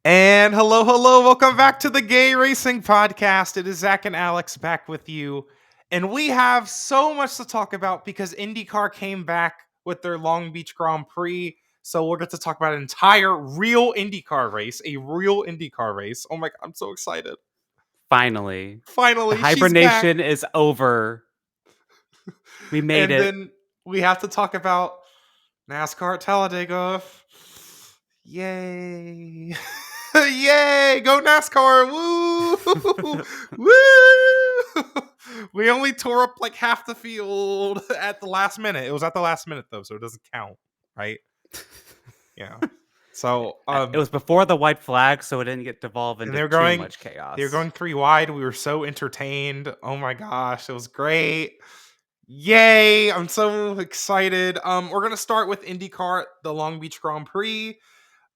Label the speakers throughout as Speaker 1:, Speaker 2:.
Speaker 1: And hello, welcome back to the Gay Racing Podcast. It is Zack and Alex back with you. And we have so much to talk about because IndyCar came back with their Long Beach Grand Prix. So we're going to talk about an entire real IndyCar race, a real IndyCar race. Oh my God, I'm so excited.
Speaker 2: Finally, the
Speaker 1: Finally, she's back.
Speaker 2: hibernation is over. We made
Speaker 1: And
Speaker 2: it.
Speaker 1: then we have to talk about NASCAR at Talladega. Yay. Yay! Go NASCAR! Woo! Woo! We only tore up like half the field at the last minute. It was at the last minute though, so it doesn't count, right? Yeah. So
Speaker 2: It was before the white flag, so it didn't get devolved
Speaker 1: and
Speaker 2: into too much chaos.
Speaker 1: they were going 3 wide. We were so entertained. Oh my gosh, it was great. Yay! I'm so excited. We're gonna start with IndyCar, the Long Beach Grand Prix.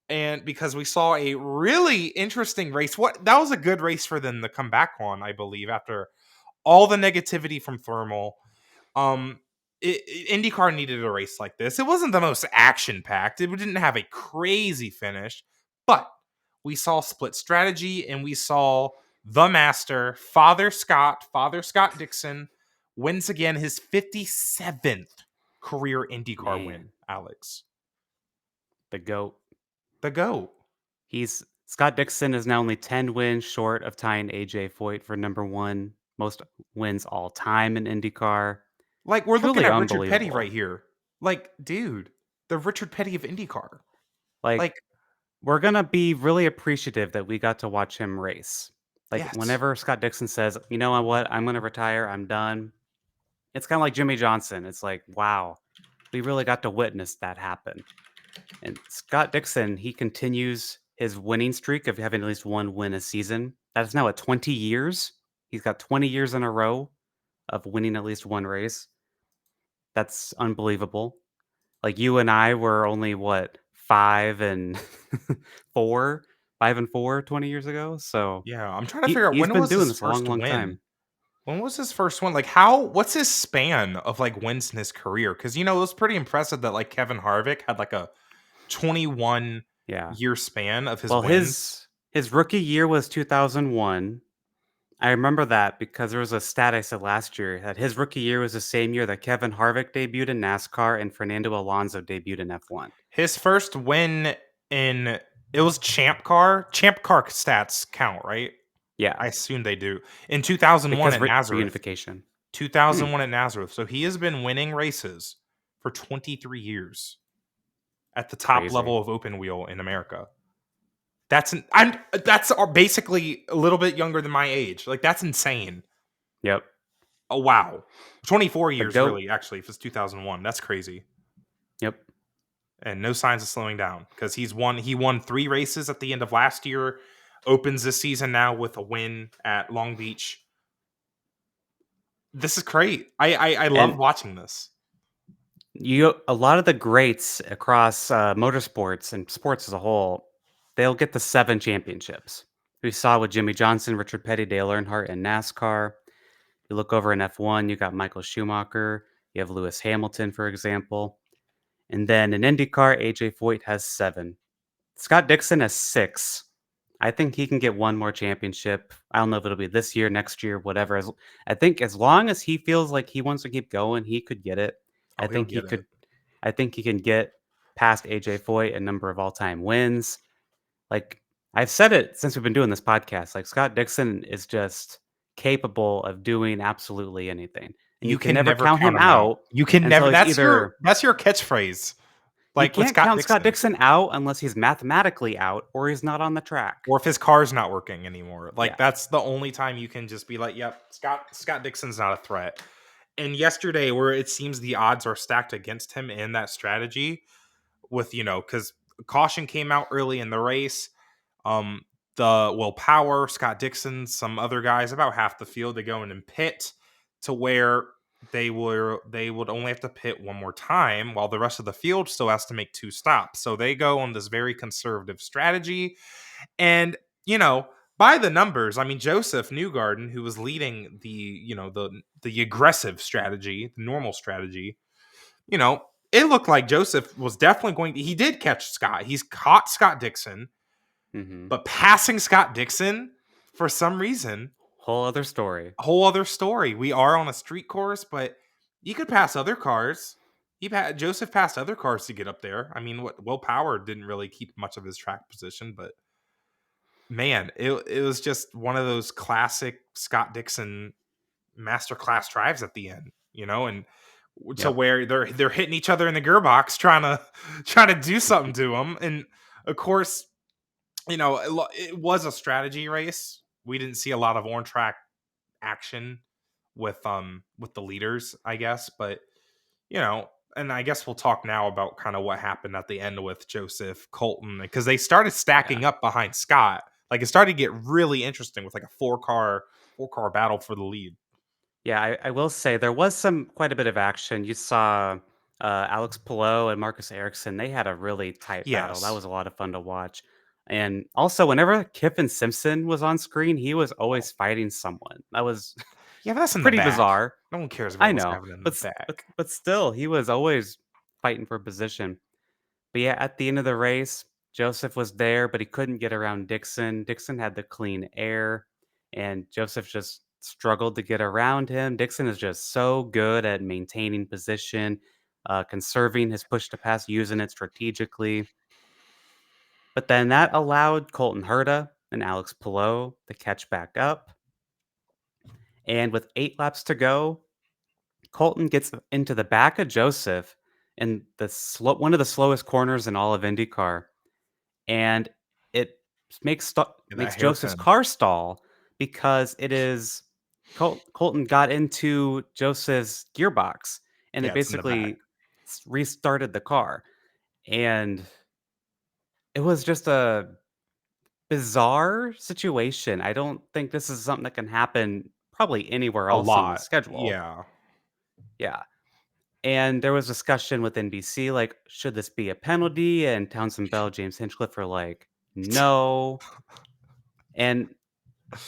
Speaker 1: And because we saw a really interesting race, that was a good race for them to come back on, I believe, after all the negativity from thermal. IndyCar needed a race like this. It wasn't the most action packed. It didn't have a crazy finish, but we saw split strategy and we saw the master, Father Scott Dixon, wins again his 57th career IndyCar win. Alex,
Speaker 2: The GOAT.
Speaker 1: the GOAT.
Speaker 2: Scott Dixon is now only 10 wins short of tying AJ Foyt for number one most wins all time in IndyCar.
Speaker 1: Like, we're
Speaker 2: Truly
Speaker 1: looking at Richard Petty
Speaker 2: unbelievable.
Speaker 1: right here. Like, dude, the Richard Petty of IndyCar.
Speaker 2: Like, we're gonna be really appreciative that we got to watch him race. Like,
Speaker 1: yes.
Speaker 2: whenever Scott Dixon says, "You know what? I'm gonna retire. I'm done." It's kind of like Jimmy Johnson. It's like, wow, we really got to witness that happen. And Scott Dixon, he continues his winning streak of having at least one win a season. That is now at 20 years. He's got 20 years in a row of winning at least one race. That's unbelievable. Like, you and I were only, what, 5 and 4? 5 and 4 20 years ago? So
Speaker 1: Yeah, I'm trying to figure out
Speaker 2: he's
Speaker 1: when
Speaker 2: been
Speaker 1: was
Speaker 2: doing
Speaker 1: his
Speaker 2: this a long,
Speaker 1: first
Speaker 2: long
Speaker 1: win?
Speaker 2: time.
Speaker 1: When was his first one? Like, what's his span of, like, wins in his career? Because, it was pretty impressive that, like, Kevin Harvick had, like, a 21
Speaker 2: Yeah.
Speaker 1: year span of his
Speaker 2: Well,
Speaker 1: wins.
Speaker 2: his rookie year was 2001. I remember that because there was a stat I said last year that his rookie year was the same year that Kevin Harvick debuted in NASCAR and Fernando Alonso debuted in F1.
Speaker 1: His first win it was Champ Car. Champ Car stats count, right?
Speaker 2: Yeah,
Speaker 1: I assume they do. In 2001
Speaker 2: because
Speaker 1: at Nazareth.
Speaker 2: reunification.
Speaker 1: 2001 at Nazareth. So he has been winning races for 23 years at the top
Speaker 2: Crazy.
Speaker 1: level of open wheel in America. That's basically a little bit younger than my age. Like, that's insane.
Speaker 2: Yep.
Speaker 1: Oh wow. 24 years
Speaker 2: GOAT.
Speaker 1: really, actually, if it's 2001. That's crazy.
Speaker 2: Yep.
Speaker 1: And no signs of slowing down because he won 3 races at the end of last year, opens this season now with a win at Long Beach. This is great. I love watching this.
Speaker 2: A lot of the greats across motorsports and sports as a whole, they'll get the 7 championships. We saw with Jimmy Johnson, Richard Petty, Dale Earnhardt in NASCAR. You look over in F1, you got Michael Schumacher, you have Lewis Hamilton, for example. And then in IndyCar, AJ Foyt has 7. Scott Dixon has 6. I think he can get one more championship. I don't know if it'll be this year, next year, whatever. I think as long as he feels like he wants to keep going, he could get it. I think he could. I think he can get past AJ Foyt a number of all-time wins. Like, I've said it since we've been doing this podcast. Like, Scott Dixon is just capable of doing absolutely anything. And you can never count him out.
Speaker 1: You can never. That's your catchphrase. Like,
Speaker 2: you can't count Scott Dixon out unless he's mathematically out or he's not on the track.
Speaker 1: Or if his car's not working anymore. Like, that's the only time you can just be like, yep, Scott Dixon's not a threat. And yesterday, where it seems the odds are stacked against him in that strategy with, because caution came out early in the race. Power, Scott Dixon, some other guys, about half the field, they go in and pit to where they would only have to pit one more time while the rest of the field still has to make 2 stops. So they go on this very conservative strategy. And, by the numbers, I mean, Joseph Newgarden, who was leading the aggressive strategy, the normal strategy, it looked like Joseph was definitely he did catch Scott. He's caught Scott Dixon.
Speaker 2: Mhm.
Speaker 1: But passing Scott Dixon, for some reason,
Speaker 2: Whole other story.
Speaker 1: a whole other story. We are on a street course, but you could pass other cars. Joseph passed other cars to get up there. I mean, what Will Power didn't really keep much of his track position, but man, it was just one of those classic Scott Dixon masterclass drives at the end, and to
Speaker 2: Yep.
Speaker 1: where they're hitting each other in the gearbox trying to trying to do something to them, and of course, it was a strategy race. We didn't see a lot of on track action with the leaders, I guess, but you know, and I guess we'll talk now about kind of what happened at the end with Joseph, Colton, because they started
Speaker 2: Yeah.
Speaker 1: stacking up behind Scott. Like it started to get really interesting with like a four car battle for the lead.
Speaker 2: Yeah, I will say there was quite a bit of action. You saw Alex Palou and Marcus Ericsson. They had a really tight battle. That
Speaker 1: Yes.
Speaker 2: was a lot of fun to watch. And also, whenever Kiffin Simpson was on screen, he was
Speaker 1: Oh,
Speaker 2: always fighting someone. That was
Speaker 1: yeah, but that's in the
Speaker 2: pretty
Speaker 1: back.
Speaker 2: bizarre.
Speaker 1: No one cares about
Speaker 2: I
Speaker 1: what's
Speaker 2: know,
Speaker 1: happening in the
Speaker 2: but
Speaker 1: back.
Speaker 2: still, he was always fighting for position. But yeah, at the end of the race, Joseph was there, but he couldn't get around Dixon. Dixon had the clean air, and Joseph just struggled to get around him. Dixon is just so good at maintaining position, conserving his push to pass, using it strategically. But then that allowed Colton Herta and Alex Palou to catch back up. And with 8 laps to go, Colton gets into the back of Joseph in one of the slowest corners in all of IndyCar, and it
Speaker 1: Yeah, that
Speaker 2: makes Joseph's
Speaker 1: hairpin.
Speaker 2: car stall because it is Colton got into Joseph's gearbox, and it
Speaker 1: Yeah, it's in the back.
Speaker 2: basically restarted the car, and it was just a bizarre situation. I don't think this is something that can happen probably anywhere
Speaker 1: A
Speaker 2: else on the
Speaker 1: lot.
Speaker 2: schedule.
Speaker 1: Yeah.
Speaker 2: Yeah. And there was discussion with NBC, like, should this be a penalty? And Townsend Bell, James Hinchcliffe were like, no. And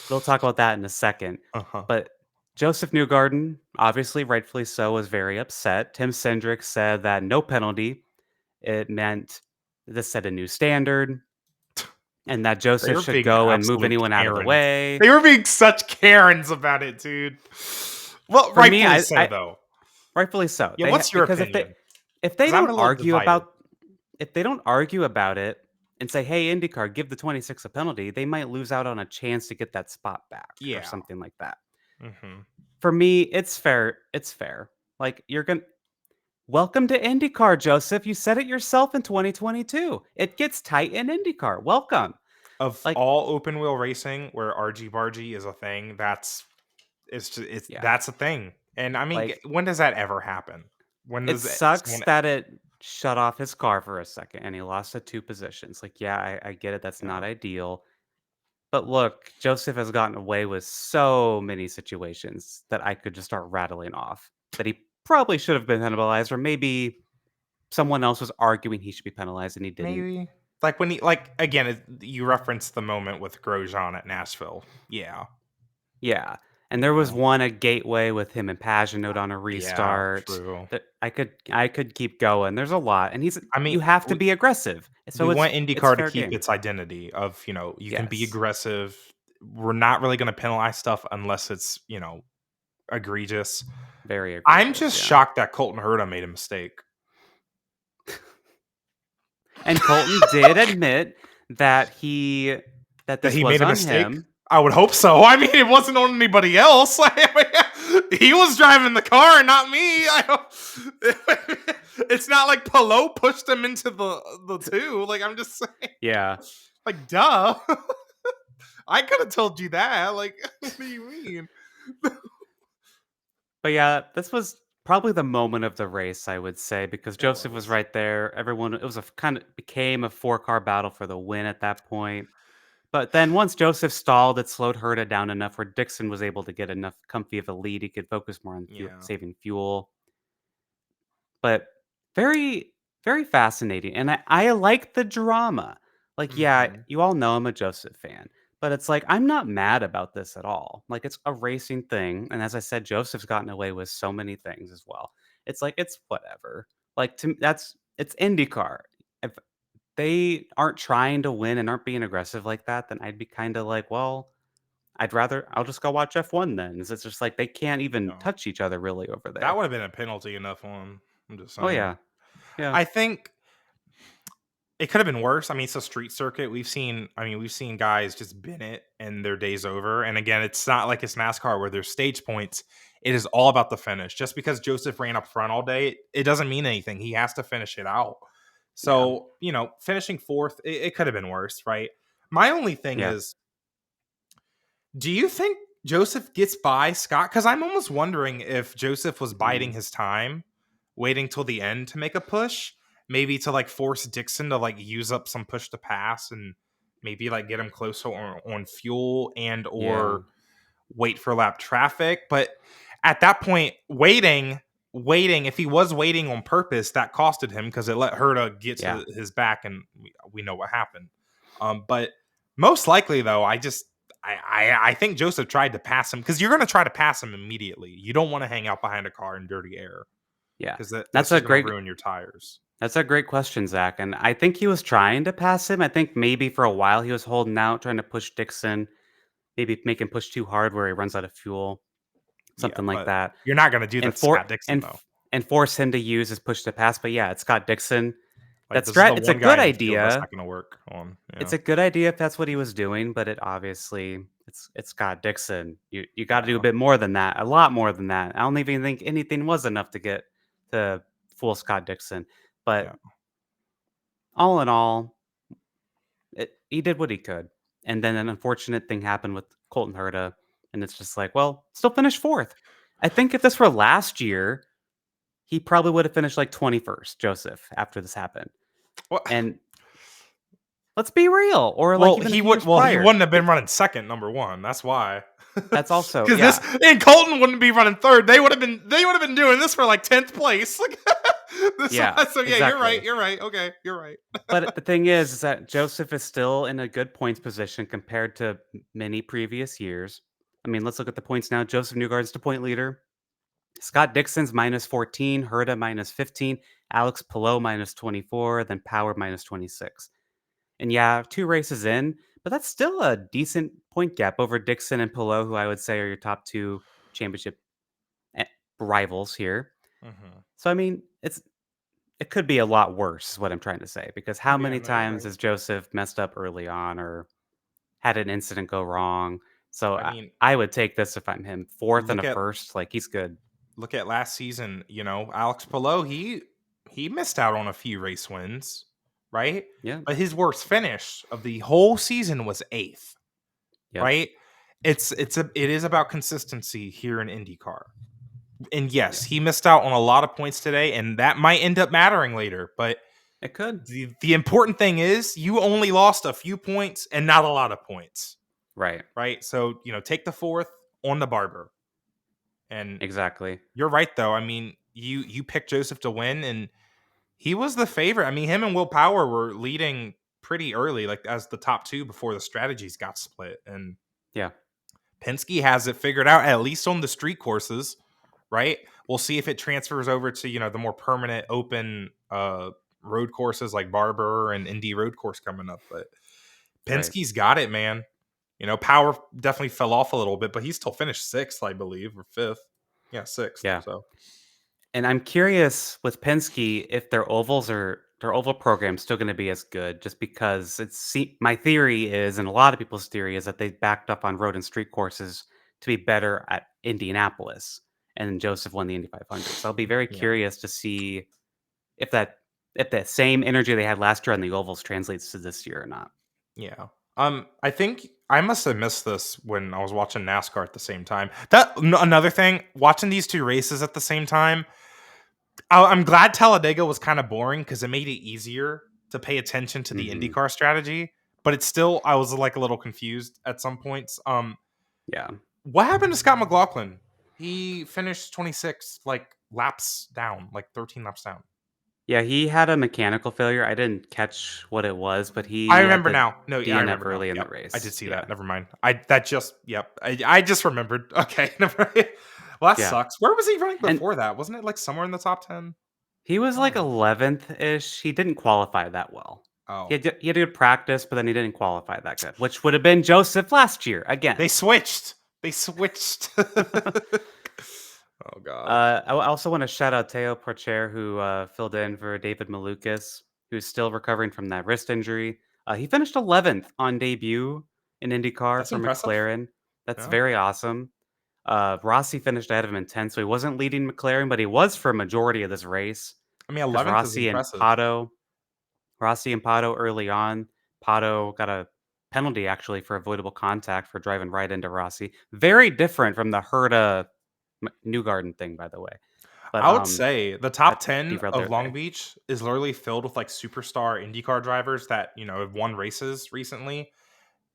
Speaker 2: we'll talk about that in a second.
Speaker 1: Uh-huh.
Speaker 2: But Joseph Newgarden, obviously, rightfully so, was very upset. Tim Cindric said that no penalty. It meant this set a new standard and that
Speaker 1: They
Speaker 2: Joseph
Speaker 1: were
Speaker 2: should
Speaker 1: being
Speaker 2: go and move
Speaker 1: absolute
Speaker 2: anyone out of the
Speaker 1: Karens.
Speaker 2: way.
Speaker 1: They were being such Karens about it, dude. Well,
Speaker 2: For me,
Speaker 1: rightfully so, though.
Speaker 2: rightfully so.
Speaker 1: Yeah, what's your
Speaker 2: Because
Speaker 1: opinion?
Speaker 2: if they
Speaker 1: Because I'm
Speaker 2: don't
Speaker 1: a little
Speaker 2: argue
Speaker 1: divided.
Speaker 2: about if they don't argue about it and say, "Hey, IndyCar, give the 26 a penalty," they might lose out on a chance to get that spot back or
Speaker 1: Yeah.
Speaker 2: something like that.
Speaker 1: Mhm.
Speaker 2: For me, it's fair. It's fair. Like you're gonna welcome to IndyCar, Joseph. You said it yourself in 2022. It gets tight in IndyCar. Welcome.
Speaker 1: Of
Speaker 2: Like,
Speaker 1: all open wheel racing where argy-bargy is a thing, it's
Speaker 2: yeah.
Speaker 1: that's a thing. And I mean,
Speaker 2: Like
Speaker 1: when does that ever happen? When
Speaker 2: it
Speaker 1: does
Speaker 2: sucks
Speaker 1: someone
Speaker 2: that it shut off his car for a second and he lost to 2 positions. Like, yeah, I get it. That's not
Speaker 1: Yeah.
Speaker 2: ideal. But look, Joseph has gotten away with so many situations that I could just start rattling off that he probably should have been penalized, or maybe someone else was arguing he should be penalized and he didn't.
Speaker 1: Maybe. Like when he like again, you referenced the moment with Grosjean at Nashville. Yeah.
Speaker 2: Yeah. And there was
Speaker 1: Yeah.
Speaker 2: one at Gateway with him and Pagenaud on a
Speaker 1: Yeah,
Speaker 2: restart
Speaker 1: true.
Speaker 2: that I could keep going. There's a lot. And
Speaker 1: I mean,
Speaker 2: you have to be aggressive.
Speaker 1: we
Speaker 2: So
Speaker 1: want
Speaker 2: it's
Speaker 1: IndyCar to
Speaker 2: fair
Speaker 1: keep
Speaker 2: game.
Speaker 1: its identity of, you can be
Speaker 2: Yes.
Speaker 1: aggressive. We're not really going to penalize stuff unless it's, egregious.
Speaker 2: Very
Speaker 1: I'm
Speaker 2: egregious,
Speaker 1: just
Speaker 2: yeah.
Speaker 1: shocked that Colton Herta made a mistake.
Speaker 2: And Colton did admit that
Speaker 1: That
Speaker 2: this
Speaker 1: he
Speaker 2: was
Speaker 1: made a
Speaker 2: on
Speaker 1: mistake?
Speaker 2: him.
Speaker 1: I would hope so. I mean, it wasn't on anybody else. He was driving the car, not me. It's not like Pelot pushed him into the two. Like I'm just saying,
Speaker 2: Yeah.
Speaker 1: like duh. I could have told you that. Like, what do you mean?
Speaker 2: But yeah, this was probably the moment of the race, I would say, because
Speaker 1: It
Speaker 2: Joseph was
Speaker 1: was.
Speaker 2: right there. Everyone, it was a kind of became a 4 car battle for the win at that point. But then once Joseph stalled, it slowed Herta down enough where Dixon was able to get enough comfy of a lead. He could focus more on
Speaker 1: Yeah.
Speaker 2: saving fuel. But very, very fascinating. And I like the drama. Like, yeah,
Speaker 1: Hmm.
Speaker 2: you all know I'm a Joseph fan, but it's like, I'm not mad about this at all. Like, it's a racing thing. And as I said, Joseph's gotten away with so many things as well. It's like, it's whatever. Like, it's IndyCar. they aren't trying to win and aren't being aggressive like that, then I'd be kinda like, "Well, I'll just go watch F1 then." It's just like they can't even
Speaker 1: No.
Speaker 2: touch each other really over
Speaker 1: That
Speaker 2: there.
Speaker 1: would have been a penalty enough one. I'm just
Speaker 2: Oh,
Speaker 1: saying.
Speaker 2: yeah. Yeah.
Speaker 1: I think it could have been worse. I mean, it's a street circuit. We've seen guys just bin it and their day's over. And again, it's not like it's NASCAR where there's stage points. It is all about the finish. Just because Joseph ran up front all day, it doesn't mean anything. He has to finish it out.
Speaker 2: Yeah.
Speaker 1: So, finishing fourth, it could have been worse, right? My only thing
Speaker 2: Yeah.
Speaker 1: is, do you think Joseph gets by Scott? Because I'm almost wondering if Joseph was biding
Speaker 2: Mm.
Speaker 1: his time, waiting till the end to make a push, maybe to like force Dixon to like use up some push to pass and maybe like get him closer on fuel and
Speaker 2: Yeah.
Speaker 1: or wait for lap traffic. But at that point, waiting, if he was waiting on purpose, that costed him because it let Herta get
Speaker 2: Yeah.
Speaker 1: to his back, and we know what happened. But most likely, though, I think Joseph tried to pass him because you're going to try to pass him immediately. You don't want to hang out behind a car in dirty air
Speaker 2: Yeah.
Speaker 1: because
Speaker 2: That's
Speaker 1: that's
Speaker 2: a
Speaker 1: just going to
Speaker 2: great
Speaker 1: ruin your tires.
Speaker 2: that's a great question, Zach, and I think he was trying to pass him. I think maybe for a while he was holding out, trying to push Dixon, maybe make him push too hard where he runs out of fuel,
Speaker 1: Yeah,
Speaker 2: something like
Speaker 1: but
Speaker 2: that,
Speaker 1: you're not going to do
Speaker 2: and
Speaker 1: that to Scott
Speaker 2: for
Speaker 1: Dixon,
Speaker 2: and
Speaker 1: though.
Speaker 2: f and force him to use his push to pass, but yeah, it's Scott Dixon.
Speaker 1: Like, this is the
Speaker 2: It's a
Speaker 1: one guy
Speaker 2: good
Speaker 1: in the field that's
Speaker 2: idea.
Speaker 1: not going to work on.
Speaker 2: It's
Speaker 1: Yeah,
Speaker 2: a good idea if that's what he was doing, but it obviously it's Scott Dixon. You gotta do a
Speaker 1: yeah,
Speaker 2: bit more than that, a lot more than that. I don't even think anything was enough to get to fool Scott Dixon,
Speaker 1: yeah.
Speaker 2: but all in all, he did what he could, and then an unfortunate thing happened with Colton Herta, and it's just like, well, still finished 4th. I think if this were last year, he probably would have finished, like, 21st, Joseph, after this happened,
Speaker 1: Well,
Speaker 2: and let's be real, or, like, even a few years
Speaker 1: he
Speaker 2: prior.
Speaker 1: wouldn't have been running second, number one. That's why.
Speaker 2: That's also
Speaker 1: Because this
Speaker 2: yeah,
Speaker 1: and Colton wouldn't be running third. They would have been doing this for like 10th place. Like this
Speaker 2: yeah,
Speaker 1: one. So yeah, you're right.
Speaker 2: exactly.
Speaker 1: You're right. Okay, you're right.
Speaker 2: But the thing is that Joseph is still in a good points position compared to many previous years. I mean, let's look at the points now. Joseph Newgarden's the point leader. Scott Dixon's minus 14, Herta minus 15, Alex Palou minus 24, then Power minus 26. And yeah, 2 races in, but that's still a decent point gap over Dixon and Palou, who I would say are your top 2 championship eh, rivals here.
Speaker 1: Hmm.
Speaker 2: So I mean, it could be a lot worse, is what I'm trying to say, because how
Speaker 1: Yeah,
Speaker 2: many
Speaker 1: no, you're
Speaker 2: times
Speaker 1: right.
Speaker 2: has Joseph messed up early on or had an incident go wrong? So
Speaker 1: I mean,
Speaker 2: I would take this if I'm him. 4th and
Speaker 1: look
Speaker 2: a
Speaker 1: at
Speaker 2: first, like he's good.
Speaker 1: look at last season. Alex Palou. He missed out on a few race wins, right?
Speaker 2: Yeah.
Speaker 1: But his worst finish of the whole season was eighth,
Speaker 2: Yep.
Speaker 1: right? It is about consistency here in IndyCar. And yes,
Speaker 2: Yep.
Speaker 1: he missed out on a lot of points today, and that might end up mattering later. But
Speaker 2: It could.
Speaker 1: the important thing is you only lost a few points and not a lot of points,
Speaker 2: Right.
Speaker 1: right? So take the fourth on the barber. And
Speaker 2: Exactly.
Speaker 1: you're right, though. I mean, you picked Joseph to win, and he was the favorite. I mean, him and Will Power were leading pretty early, like as the top two before the strategies got split, and
Speaker 2: Yeah.
Speaker 1: Penske has it figured out, at least on the street courses, right? We'll see if it transfers over to, the more permanent open road courses like Barber and Indy Road Course coming up. But
Speaker 2: Right.
Speaker 1: Penske's got it, man. Power definitely fell off a little bit, but he still finished sixth, I believe, or fifth. Yeah, sixth.
Speaker 2: Yeah.
Speaker 1: So
Speaker 2: And I'm curious with Penske if their oval program's still going to be as good, just because my theory is, and a lot of people's theory is that they backed up on road and street courses to be better at Indianapolis, and Joseph won the Indy 500. So I'll be very
Speaker 1: yeah,
Speaker 2: curious to see if that same energy they had last year on the ovals translates to this year or not.
Speaker 1: yeah. I think I must have missed this when I was watching NASCAR at the same time. Another thing, watching these two races at the same time. I'm glad Talladega was kind of boring because it made it easier to pay attention to the
Speaker 2: Hmm.
Speaker 1: IndyCar strategy. But it's still, I was like a little confused at some points.
Speaker 2: Yeah,
Speaker 1: What happened to Scott McLaughlin? He finished 26th, like laps down, like 13 laps down.
Speaker 2: yeah, he had a mechanical failure. I didn't catch what it was, but
Speaker 1: I
Speaker 2: he had
Speaker 1: remember
Speaker 2: to
Speaker 1: now. No, yeah, I
Speaker 2: DNF
Speaker 1: remember now.
Speaker 2: early in the
Speaker 1: Yep, I did
Speaker 2: race.
Speaker 1: see that.
Speaker 2: Yeah,
Speaker 1: Never mind. Yep. I just remembered. Okay, never mind. Well, that
Speaker 2: yeah,
Speaker 1: sucks. Where was he running
Speaker 2: and
Speaker 1: before that? Wasn't it like somewhere in the top 10?
Speaker 2: he was
Speaker 1: I don't
Speaker 2: like
Speaker 1: remember.
Speaker 2: 11th ish. He didn't qualify that well.
Speaker 1: Oh,
Speaker 2: He had good practice, but then he didn't qualify that good, which would have been Joseph last year again.
Speaker 1: they switched. They switched. Oh God,
Speaker 2: I also want to shout out Teo Porcher, who filled in for David Malukas, who's still recovering from that wrist injury. He finished 11th on debut in IndyCar
Speaker 1: that's
Speaker 2: for
Speaker 1: impressive.
Speaker 2: McLaren. That's
Speaker 1: Yeah,
Speaker 2: very awesome. Rossi finished ahead of him in 10th, so he wasn't leading McLaren, but he was for a majority of this race
Speaker 1: I mean,
Speaker 2: because
Speaker 1: 11th is impressive.
Speaker 2: Rossi and Pato early on. Pato got a penalty actually for avoidable contact for driving right into Rossi. Very different from the Herta Newgarden thing, by the way. But
Speaker 1: I would say the top
Speaker 2: that
Speaker 1: 10
Speaker 2: derailed
Speaker 1: of
Speaker 2: their
Speaker 1: Long
Speaker 2: day.
Speaker 1: Beach is literally filled with like superstar IndyCar drivers that have won races recently,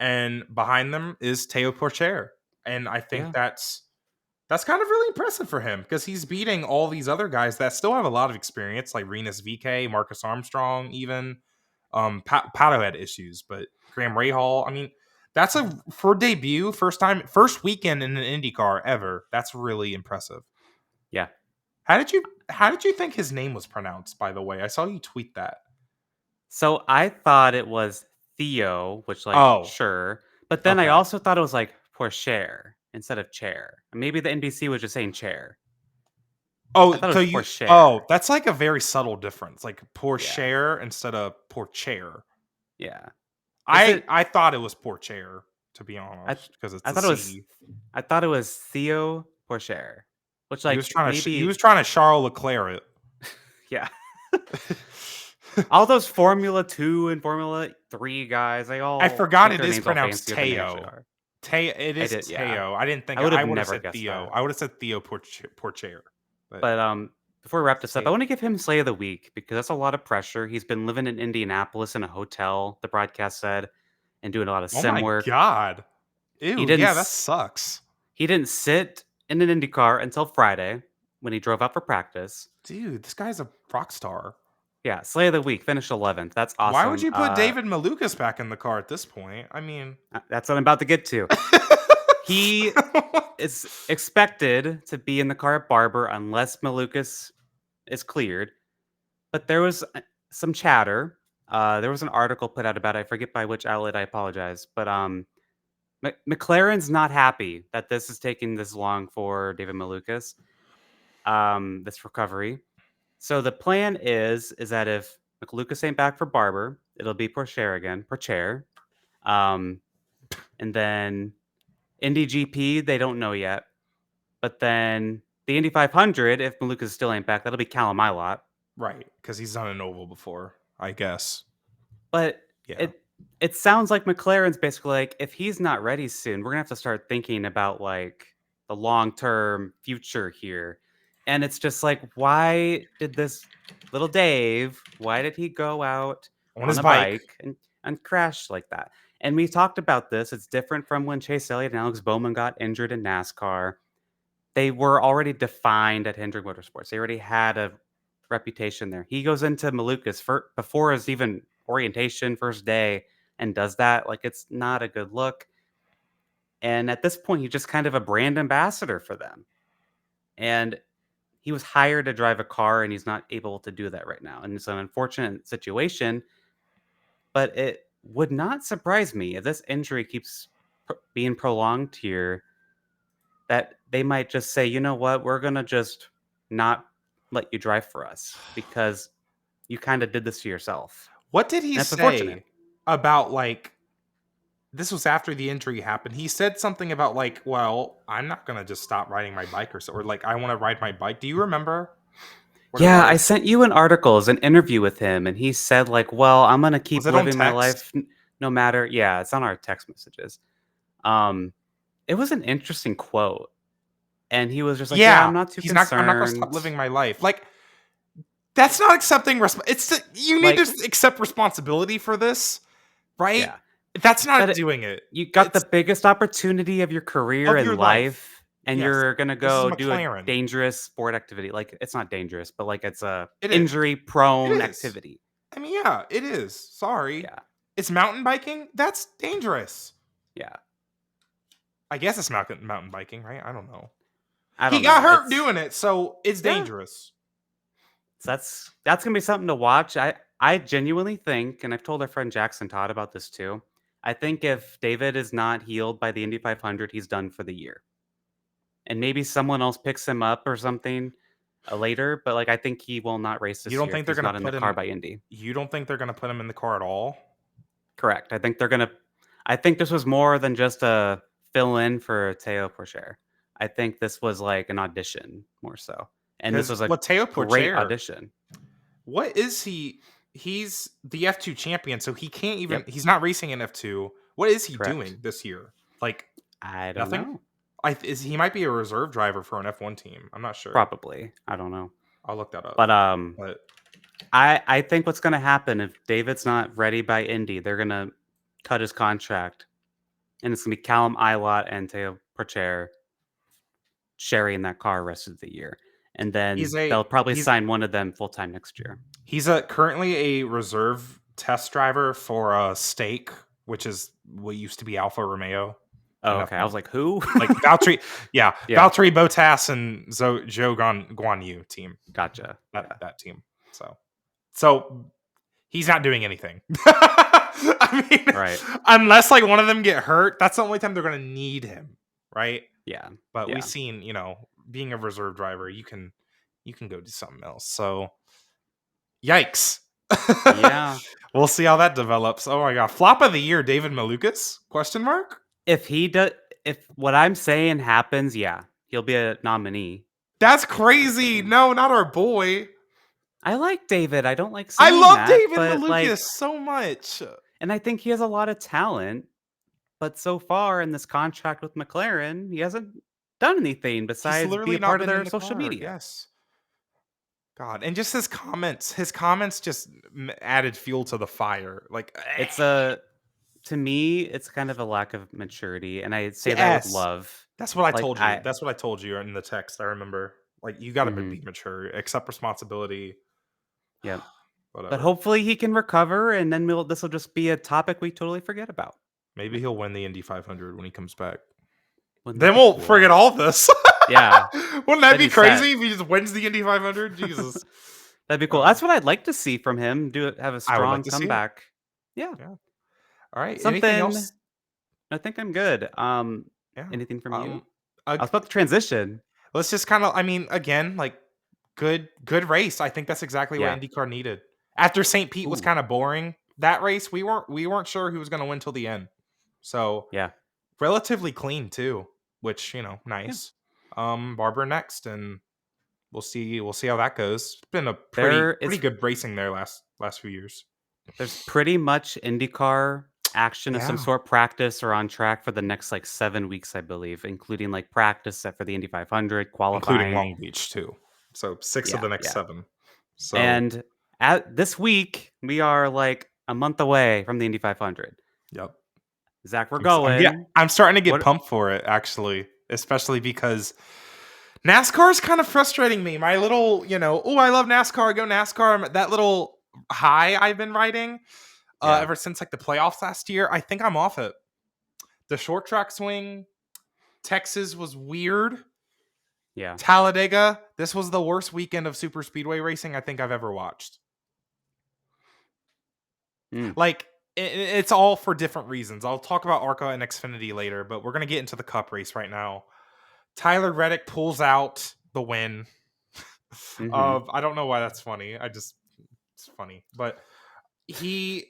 Speaker 1: and behind them is Teo Porcher, and I think
Speaker 2: Yeah.
Speaker 1: that's kind of really impressive for him because he's beating all these other guys that still have a lot of experience, like Renus VK, Marcus Armstrong, even Pato had issues, but Graham Rahal. I mean, that's a for debut, first weekend in an IndyCar ever. That's really impressive.
Speaker 2: Yeah.
Speaker 1: How did you think his name was pronounced, by the way? I saw you tweet that.
Speaker 2: So I thought it was Theo, which like
Speaker 1: Oh,
Speaker 2: sure, but then I
Speaker 1: okay.
Speaker 2: also thought it was like Porcher instead of chair. Maybe the NBC was just saying chair. I
Speaker 1: Oh,
Speaker 2: thought it
Speaker 1: so
Speaker 2: was
Speaker 1: you
Speaker 2: Porcher.
Speaker 1: that's like a very subtle difference, like
Speaker 2: Yeah.
Speaker 1: Porcher instead of Porcher.
Speaker 2: Yeah. Is
Speaker 1: I
Speaker 2: it
Speaker 1: I thought it was Porcher, to be
Speaker 2: I th-
Speaker 1: honest, because it's
Speaker 2: I
Speaker 1: a
Speaker 2: thought it was
Speaker 1: C.
Speaker 2: I thought it was Theo Porcher. Which
Speaker 1: He was
Speaker 2: like
Speaker 1: trying to he was
Speaker 2: maybe
Speaker 1: trying to Charles Leclerc
Speaker 2: yeah.
Speaker 1: it.
Speaker 2: All those Formula 2 and Formula 3 guys, they
Speaker 1: I
Speaker 2: all
Speaker 1: forgot
Speaker 2: make
Speaker 1: it
Speaker 2: their
Speaker 1: is
Speaker 2: names all
Speaker 1: pronounced
Speaker 2: fancier than they actually
Speaker 1: Teo.
Speaker 2: are.
Speaker 1: It
Speaker 2: I
Speaker 1: is
Speaker 2: did, yeah.
Speaker 1: Teo. I didn't think
Speaker 2: I would have
Speaker 1: I would have
Speaker 2: never
Speaker 1: said
Speaker 2: guessed
Speaker 1: Theo.
Speaker 2: that.
Speaker 1: I would have said Theo Porcher, but
Speaker 2: But, before we wrap this up, I
Speaker 1: Teo.
Speaker 2: wanna give him Slay of the Week because that's a lot of pressure. He's been living in Indianapolis in a hotel, the broadcast said, and doing a lot of
Speaker 1: Oh
Speaker 2: sim
Speaker 1: my
Speaker 2: work.
Speaker 1: god.
Speaker 2: He
Speaker 1: Ew,
Speaker 2: didn't
Speaker 1: yeah, that
Speaker 2: s
Speaker 1: sucks.
Speaker 2: he didn't sit in an Indy car until Friday when he drove out for practice.
Speaker 1: Dude, this guy's a rock star.
Speaker 2: Yeah, Slay of the Week, finished 11th. That's
Speaker 1: Why would
Speaker 2: awesome.
Speaker 1: you put David Malukas back in the car at this point? I mean,
Speaker 2: That's what I'm about to get to. He is expected to be in the car at Barber unless Malukas is cleared. But there was some chatter. There was an article put out about it. I forget by which outlet. I apologize, but McLaren's not happy that this is taking this long for David Malukas. This recovery. So the plan is that if McLucas ain't back for Barber, it'll be Porcher again, Porcher. Um, and then Indy GP, they don't know yet. But then the Indy 500, if Malukas still ain't back, that'll be Callum Ilott.
Speaker 1: right, because he's done an oval before, I guess.
Speaker 2: But
Speaker 1: Yeah.
Speaker 2: it sounds like McLaren's basically like, if he's not ready soon, we're gonna have to start thinking about like the long term future here. And it's just like, why did this little Dave? Why did he go out
Speaker 1: On
Speaker 2: on
Speaker 1: his
Speaker 2: a
Speaker 1: bike.
Speaker 2: bike and crash like that? And we talked about this. It's different from when Chase Elliott and Alex Bowman got injured in NASCAR. They were already defined at Hendrick Motorsports. They already had a reputation there. He goes into Malukas before his even orientation first day and does that. Like it's not a good look. And at this point, he's just kind of a brand ambassador for them. And he was hired to drive a car, and he's not able to do that right now. And it's an unfortunate situation. But it would not surprise me if this injury keeps being prolonged here that they might just say, you know what, we're gonna just not let you drive for us because you kind of did this to yourself.
Speaker 1: What did he
Speaker 2: And that's unfortunate.
Speaker 1: say about like this was after the injury happened? He said something about like, well, I'm not gonna just stop riding my bike or like I want to ride my bike. Do you remember what it
Speaker 2: Yeah, I
Speaker 1: was?
Speaker 2: sent you an article, as an interview with him, and he said like, "Well, I'm gonna
Speaker 1: Was
Speaker 2: keep
Speaker 1: it on
Speaker 2: living my
Speaker 1: text?
Speaker 2: life no matter." Yeah, it's on our text messages. Um, it was an interesting quote, and he was just like, "Yeah,
Speaker 1: Yeah,
Speaker 2: I'm not too
Speaker 1: he's not. I'm not gonna stop
Speaker 2: concerned."
Speaker 1: living my life. Like that's not accepting. You need to
Speaker 2: Like,
Speaker 1: accept responsibility for this, right?
Speaker 2: yeah,
Speaker 1: That's
Speaker 2: but
Speaker 1: not doing it.
Speaker 2: you got the
Speaker 1: It's
Speaker 2: biggest opportunity of your career
Speaker 1: of
Speaker 2: in
Speaker 1: your life.
Speaker 2: life, and
Speaker 1: Yes,
Speaker 2: you're gonna
Speaker 1: this is
Speaker 2: go do a
Speaker 1: McLaren.
Speaker 2: dangerous sport activity. Like, it's not dangerous, but, like, it's a
Speaker 1: It is. It
Speaker 2: injury-prone
Speaker 1: is.
Speaker 2: activity.
Speaker 1: I mean, yeah, it is. Sorry.
Speaker 2: Yeah,
Speaker 1: It's mountain biking? That's dangerous.
Speaker 2: yeah.
Speaker 1: I guess it's mountain biking, right? I don't know.
Speaker 2: I
Speaker 1: He
Speaker 2: don't
Speaker 1: got
Speaker 2: know.
Speaker 1: hurt
Speaker 2: It's
Speaker 1: doing it, so it's
Speaker 2: yeah.
Speaker 1: dangerous.
Speaker 2: So that's gonna be something to watch. I genuinely think, and I've told our friend Jackson Todd about this too. I think if David is not healed by the Indy 500, he's done for the year. And maybe someone else picks him up or something later, but like I think he will not race
Speaker 1: You
Speaker 2: this
Speaker 1: don't
Speaker 2: year
Speaker 1: think
Speaker 2: if
Speaker 1: they're
Speaker 2: he's
Speaker 1: gonna
Speaker 2: not in the
Speaker 1: put
Speaker 2: car
Speaker 1: him?
Speaker 2: by Indy.
Speaker 1: You don't think they're gonna put him in the car at all?
Speaker 2: Correct. I think this was more than just a fill in for Teo Porcher. I think this was like an audition more so. And this
Speaker 1: Because
Speaker 2: was a
Speaker 1: Lateo
Speaker 2: great
Speaker 1: Pourchaire,
Speaker 2: audition.
Speaker 1: what is he? He's the F2 champion, so he can't even.
Speaker 2: Yep.
Speaker 1: He's not racing in F2. What is he
Speaker 2: Correct.
Speaker 1: doing this year? Like
Speaker 2: I don't
Speaker 1: nothing.
Speaker 2: know.
Speaker 1: He might be a reserve driver for an F1 team. I'm not sure.
Speaker 2: Probably. I don't know.
Speaker 1: I'll look that up.
Speaker 2: But
Speaker 1: But
Speaker 2: I think what's gonna happen if David's not ready by Indy, they're gonna cut his contract. And it's gonna be Callum Ilott and Teo Porcher sharing that car rest of the year. And
Speaker 1: he's
Speaker 2: then
Speaker 1: a
Speaker 2: they'll probably
Speaker 1: he's
Speaker 2: sign one of them full time next year.
Speaker 1: he's a currently a reserve test driver for Stake, which is what used to be Alfa Romeo
Speaker 2: Oh,
Speaker 1: in
Speaker 2: okay. I
Speaker 1: F1.
Speaker 2: was like, who?
Speaker 1: Like Valtteri, yeah,
Speaker 2: Yeah.
Speaker 1: Valtteri Bottas and Zhou Guan Yu team.
Speaker 2: Gotcha.
Speaker 1: That
Speaker 2: Yeah.
Speaker 1: that team. So he's not doing anything. I mean,
Speaker 2: Right.
Speaker 1: unless like one of them get hurt, that's the only time they're gonna need him, right?
Speaker 2: Yeah.
Speaker 1: But we've
Speaker 2: Yeah.
Speaker 1: seen, being a reserve driver, you can go do something else. So yikes.
Speaker 2: Yeah.
Speaker 1: We'll see how that develops. Oh my god. Flop of the year, David Malukas? Question mark?
Speaker 2: If he does if what I'm saying happens, yeah, he'll be a nominee.
Speaker 1: That's crazy. No, not our boy.
Speaker 2: I like David. I don't like
Speaker 1: I
Speaker 2: saying
Speaker 1: love
Speaker 2: that,
Speaker 1: David
Speaker 2: but
Speaker 1: Malukas
Speaker 2: like
Speaker 1: so much.
Speaker 2: and I think he has a lot of talent, but so far in this contract with McLaren, he hasn't done anything
Speaker 1: He's
Speaker 2: besides be
Speaker 1: literally
Speaker 2: a
Speaker 1: not
Speaker 2: part of
Speaker 1: been in
Speaker 2: their
Speaker 1: the
Speaker 2: social
Speaker 1: car.
Speaker 2: media.
Speaker 1: Yes. God, and just his comments just added fuel to the fire. Like,
Speaker 2: It's a to me, it's kind of a lack of maturity, and I say that with
Speaker 1: yes,
Speaker 2: love.
Speaker 1: that's what I
Speaker 2: Like
Speaker 1: told you.
Speaker 2: I
Speaker 1: That's what I told you in the text. I remember. Like, you got to
Speaker 2: mhm,
Speaker 1: be mature, accept responsibility,
Speaker 2: yep. But
Speaker 1: whatever.
Speaker 2: hopefully he can recover, and then this will just be a topic we totally forget about.
Speaker 1: Maybe he'll win the Indy 500 when he comes back.
Speaker 2: Wouldn't that
Speaker 1: Then
Speaker 2: be
Speaker 1: we'll forget
Speaker 2: cool?
Speaker 1: all this.
Speaker 2: Yeah.
Speaker 1: Wouldn't that
Speaker 2: Then
Speaker 1: be
Speaker 2: he's set.
Speaker 1: crazy if he just wins the Indy 500? Jesus.
Speaker 2: That'd be cool.
Speaker 1: Uh,
Speaker 2: That's what I'd like to see from him. Have a
Speaker 1: I would like
Speaker 2: strong
Speaker 1: to see it.
Speaker 2: comeback. Yeah.
Speaker 1: Yeah. All right. Anything
Speaker 2: Something
Speaker 1: else?
Speaker 2: I think I'm good.
Speaker 1: Yeah.
Speaker 2: Anything from you?
Speaker 1: Um. Uh,
Speaker 2: I was about to transition.
Speaker 1: let's just kind of. I mean, again, like good race. I think that's exactly what
Speaker 2: Yeah.
Speaker 1: IndyCar needed. After St. Pete was
Speaker 2: Ooh.
Speaker 1: kind of boring, that race we weren't sure who was going to win till the end. So
Speaker 2: Yeah.
Speaker 1: relatively clean too, which
Speaker 2: Yeah.
Speaker 1: nice. Barber next, and we'll see how that goes. It's been a pretty
Speaker 2: There
Speaker 1: pretty
Speaker 2: is
Speaker 1: good racing there last few years.
Speaker 2: there's pretty much IndyCar action of some
Speaker 1: Yeah,
Speaker 2: sort, practice or on track for the next like 7 weeks, I believe, including like practice set for the Indy 500
Speaker 1: including
Speaker 2: qualifying.
Speaker 1: Long Beach too. So 6 of
Speaker 2: Yeah.
Speaker 1: the next
Speaker 2: Yeah.
Speaker 1: 7. So
Speaker 2: And at this week, we are like a month away from the Indy 500.
Speaker 1: yep.
Speaker 2: Zach, we're
Speaker 1: Yeah,
Speaker 2: going.
Speaker 1: I'm starting to get
Speaker 2: What?
Speaker 1: pumped for it actually, especially because NASCAR is kind of frustrating me. My little, oh, I love NASCAR, go NASCAR. That little high I've been riding
Speaker 2: Yeah.
Speaker 1: ever since like the playoffs last year, I think I'm off it. The short track swing, Texas was weird.
Speaker 2: Yeah.
Speaker 1: Talladega, this was the worst weekend of super speedway racing I think I've ever watched.
Speaker 2: Mm.
Speaker 1: Like, it's all for different reasons. I'll talk about ARCA and Xfinity later, but we're going to get into the cup race right now. Tyler Reddick pulls out the win.
Speaker 2: Hmm.
Speaker 1: I don't know why that's funny. It's funny. But he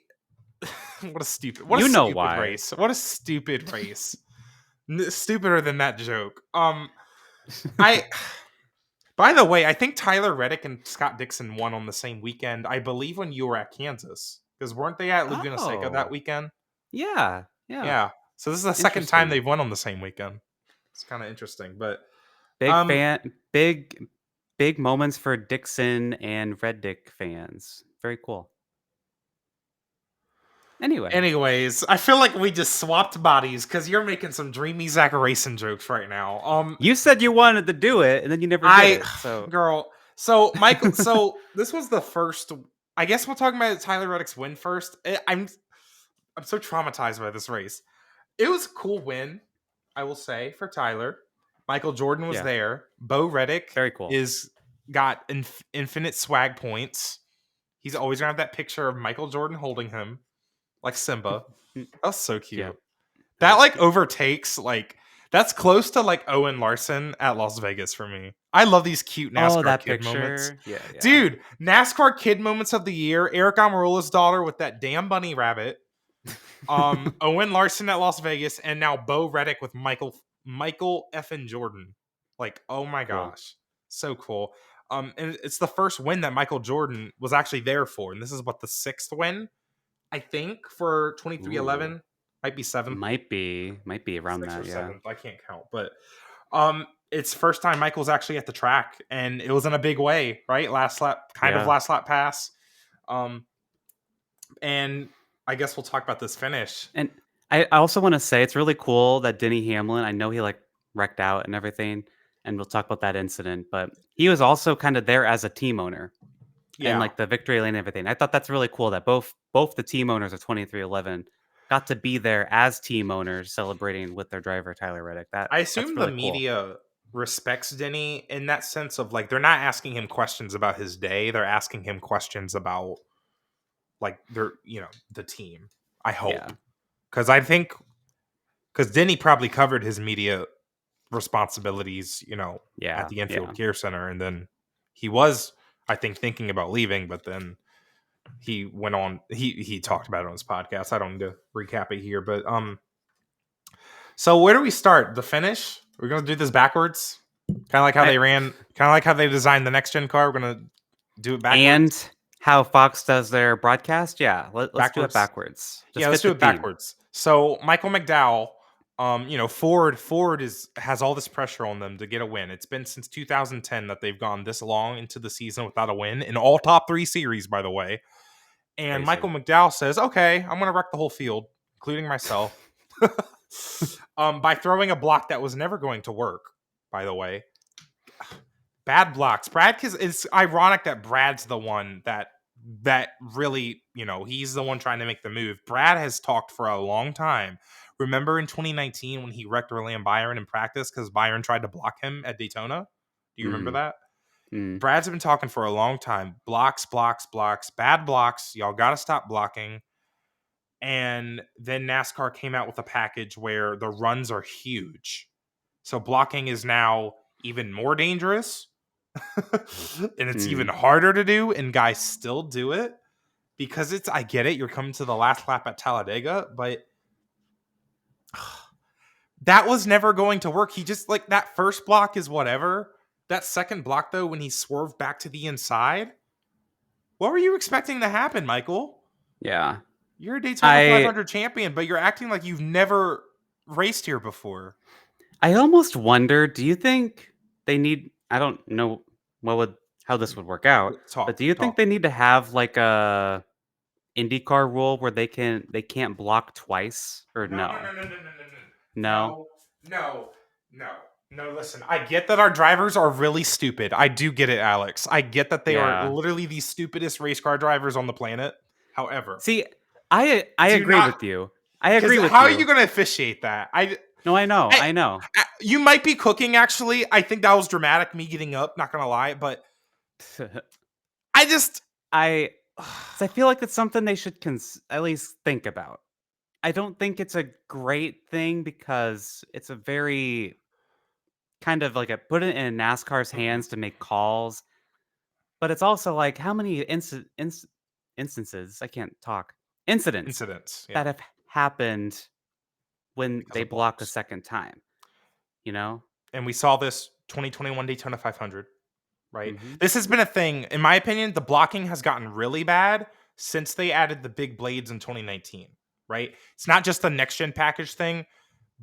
Speaker 1: what a
Speaker 2: You know
Speaker 1: stupid
Speaker 2: why.
Speaker 1: race. What a stupid race. Stupider than that joke. I by the way, I think Tyler Reddick and Scott Dixon won on the same weekend. I believe when you were at Kansas. Because weren't they at Laguna Seca that
Speaker 2: Oh,
Speaker 1: weekend?
Speaker 2: yeah. Yeah.
Speaker 1: Yeah. So this is the second time
Speaker 2: Interesting.
Speaker 1: they've won on the same weekend. It's kind of interesting. But
Speaker 2: Big
Speaker 1: um
Speaker 2: fan. Big moments for Dixon and Red Dick fans. Very cool. Anyway,
Speaker 1: anyways, I feel like we just swapped bodies because you're making some dreamy Zach racing jokes right now.
Speaker 2: you said you wanted to do it, and then you never did
Speaker 1: I
Speaker 2: it. So,
Speaker 1: girl. So Michael. So this was the first. I guess we'll talk about Tyler Reddick's win first. I'm so traumatized by this race. It was a cool win, I will say, for Tyler. Michael Jordan was
Speaker 2: yeah,
Speaker 1: there. Bo Reddick
Speaker 2: very cool.
Speaker 1: is got infinite swag points. He's always gonna have that picture of Michael Jordan holding him like Simba. That's so cute.
Speaker 2: Yep, that
Speaker 1: That
Speaker 2: is
Speaker 1: like
Speaker 2: cute.
Speaker 1: overtakes like that's close to like Owen Larson at Las Vegas for me. I love these cute
Speaker 2: Oh,
Speaker 1: NASCAR
Speaker 2: that
Speaker 1: kid moments.
Speaker 2: picture. Yeah, yeah.
Speaker 1: Dude, NASCAR kid moments of the year. Eric Almirola's daughter with that damn bunny rabbit. Owen Larson at Las Vegas, and now Bo Reddick with Michael effing Jordan. Like, oh my
Speaker 2: Cool.
Speaker 1: gosh, so cool. And it's the first win that Michael Jordan was actually there for, and this is what the sixth win, I think, for
Speaker 2: Ooh,
Speaker 1: 2311. Might be seventh,
Speaker 2: might be around
Speaker 1: sixth or
Speaker 2: that. Yeah,
Speaker 1: seventh. I can't count, but it's first time Michael's actually at the track, and it was in a big way, right? Last lap, kind of
Speaker 2: yeah.
Speaker 1: last lap pass. Um, and I guess we'll talk about this finish.
Speaker 2: And I also want to say it's really cool that Denny Hamlin. I know he like wrecked out and everything, and we'll talk about that incident. But he was also kind of there as a team owner and
Speaker 1: Yeah,
Speaker 2: like the victory lane and everything. I thought that's really cool that both the team owners of 2311 got to be there as team owners celebrating with their driver Tyler Reddick.
Speaker 1: I
Speaker 2: That's
Speaker 1: assume the
Speaker 2: really cool.
Speaker 1: media respects Denny in that sense of like they're not asking him questions about his day; they're asking him questions about like their the team. I hope
Speaker 2: Yeah,
Speaker 1: because I think because Denny probably covered his media responsibilities, at
Speaker 2: yeah,
Speaker 1: the Infield
Speaker 2: yeah.
Speaker 1: Care Center, and then he was, I think, thinking about leaving, but then he went on. He talked about it on his podcast. I don't need to recap it here, but so where do we start? The finish? We're gonna do this backwards, kind of like how
Speaker 2: I
Speaker 1: they ran, kind of like how they designed the next gen car. We're gonna do it backwards.
Speaker 2: and how Fox does their broadcast. Yeah, let's do it
Speaker 1: Backwards.
Speaker 2: backwards.
Speaker 1: Yeah,
Speaker 2: Just
Speaker 1: let's
Speaker 2: fit
Speaker 1: do
Speaker 2: the
Speaker 1: it
Speaker 2: theme.
Speaker 1: backwards. So Michael McDowell, Ford has all this pressure on them to get a win. It's been since 2010 that they've gone this long into the season without a win in all top three series, by the way. And
Speaker 2: Crazy.
Speaker 1: Michael McDowell says, "Okay, I'm going to wreck the whole field, including myself, by throwing a block that was never going to work." By the way, bad blocks. It's ironic that Brad's the one that really, he's the one trying to make the move. Brad has talked for a long time. Remember in 2019 when he wrecked Orlando Byron in practice because Byron tried to block him at Daytona? Do you remember
Speaker 2: Mm,
Speaker 1: that?
Speaker 2: mm,
Speaker 1: Brad's been talking for a long time. Blocks, blocks, blocks, bad blocks. Y'all got to stop blocking. And then NASCAR came out with a package where the runs are huge. So blocking is now even more dangerous and it's even
Speaker 2: mm.
Speaker 1: harder to do, and guys still do it because I get it, you're coming to the last lap at Talladega, but that was never going to work. He just like that first block is whatever. That second block though, when he swerved back to the inside, what were you expecting to happen, Michael?
Speaker 2: Yeah.
Speaker 1: You're a Daytona
Speaker 2: I
Speaker 1: 500 champion, but you're acting like you've never raced here before.
Speaker 2: I almost wonder, do you think they need I don't know what would how this would work out, but
Speaker 1: Talk,
Speaker 2: do you think
Speaker 1: talk.
Speaker 2: they need to have like a IndyCar rule where they can't block twice or
Speaker 1: No, no,
Speaker 2: no?
Speaker 1: no, no, no, no,
Speaker 2: No?
Speaker 1: no, no, no, no, no. Listen, I get that our drivers are really stupid. I do get it, Alex. I get that they are
Speaker 2: Yeah.
Speaker 1: literally the stupidest race car drivers on the planet. However,
Speaker 2: See, I
Speaker 1: do
Speaker 2: agree
Speaker 1: not
Speaker 2: with you. I
Speaker 1: because
Speaker 2: agree with
Speaker 1: how are you
Speaker 2: you.
Speaker 1: going to officiate that?
Speaker 2: No, I know.
Speaker 1: I,
Speaker 2: I know.
Speaker 1: you might be cooking. Actually, I think that was dramatic. Me getting up. Not gonna lie, but I just
Speaker 2: I 'cause I feel like it's something they should at least think about. I don't think it's a great thing because it's a very kind of like a put it in NASCAR's hands to make calls, but it's also like how many instances I can't talk incidents
Speaker 1: incidents.
Speaker 2: that
Speaker 1: Yeah,
Speaker 2: have happened when
Speaker 1: because
Speaker 2: they
Speaker 1: of
Speaker 2: block a
Speaker 1: blocks.
Speaker 2: second time, you know?
Speaker 1: And we saw this 2021 Daytona 500. Right?
Speaker 2: Hmm.
Speaker 1: This has been a thing. In my opinion, the blocking has gotten really bad since they added the big blades in 2019, right? It's not just the next gen package thing,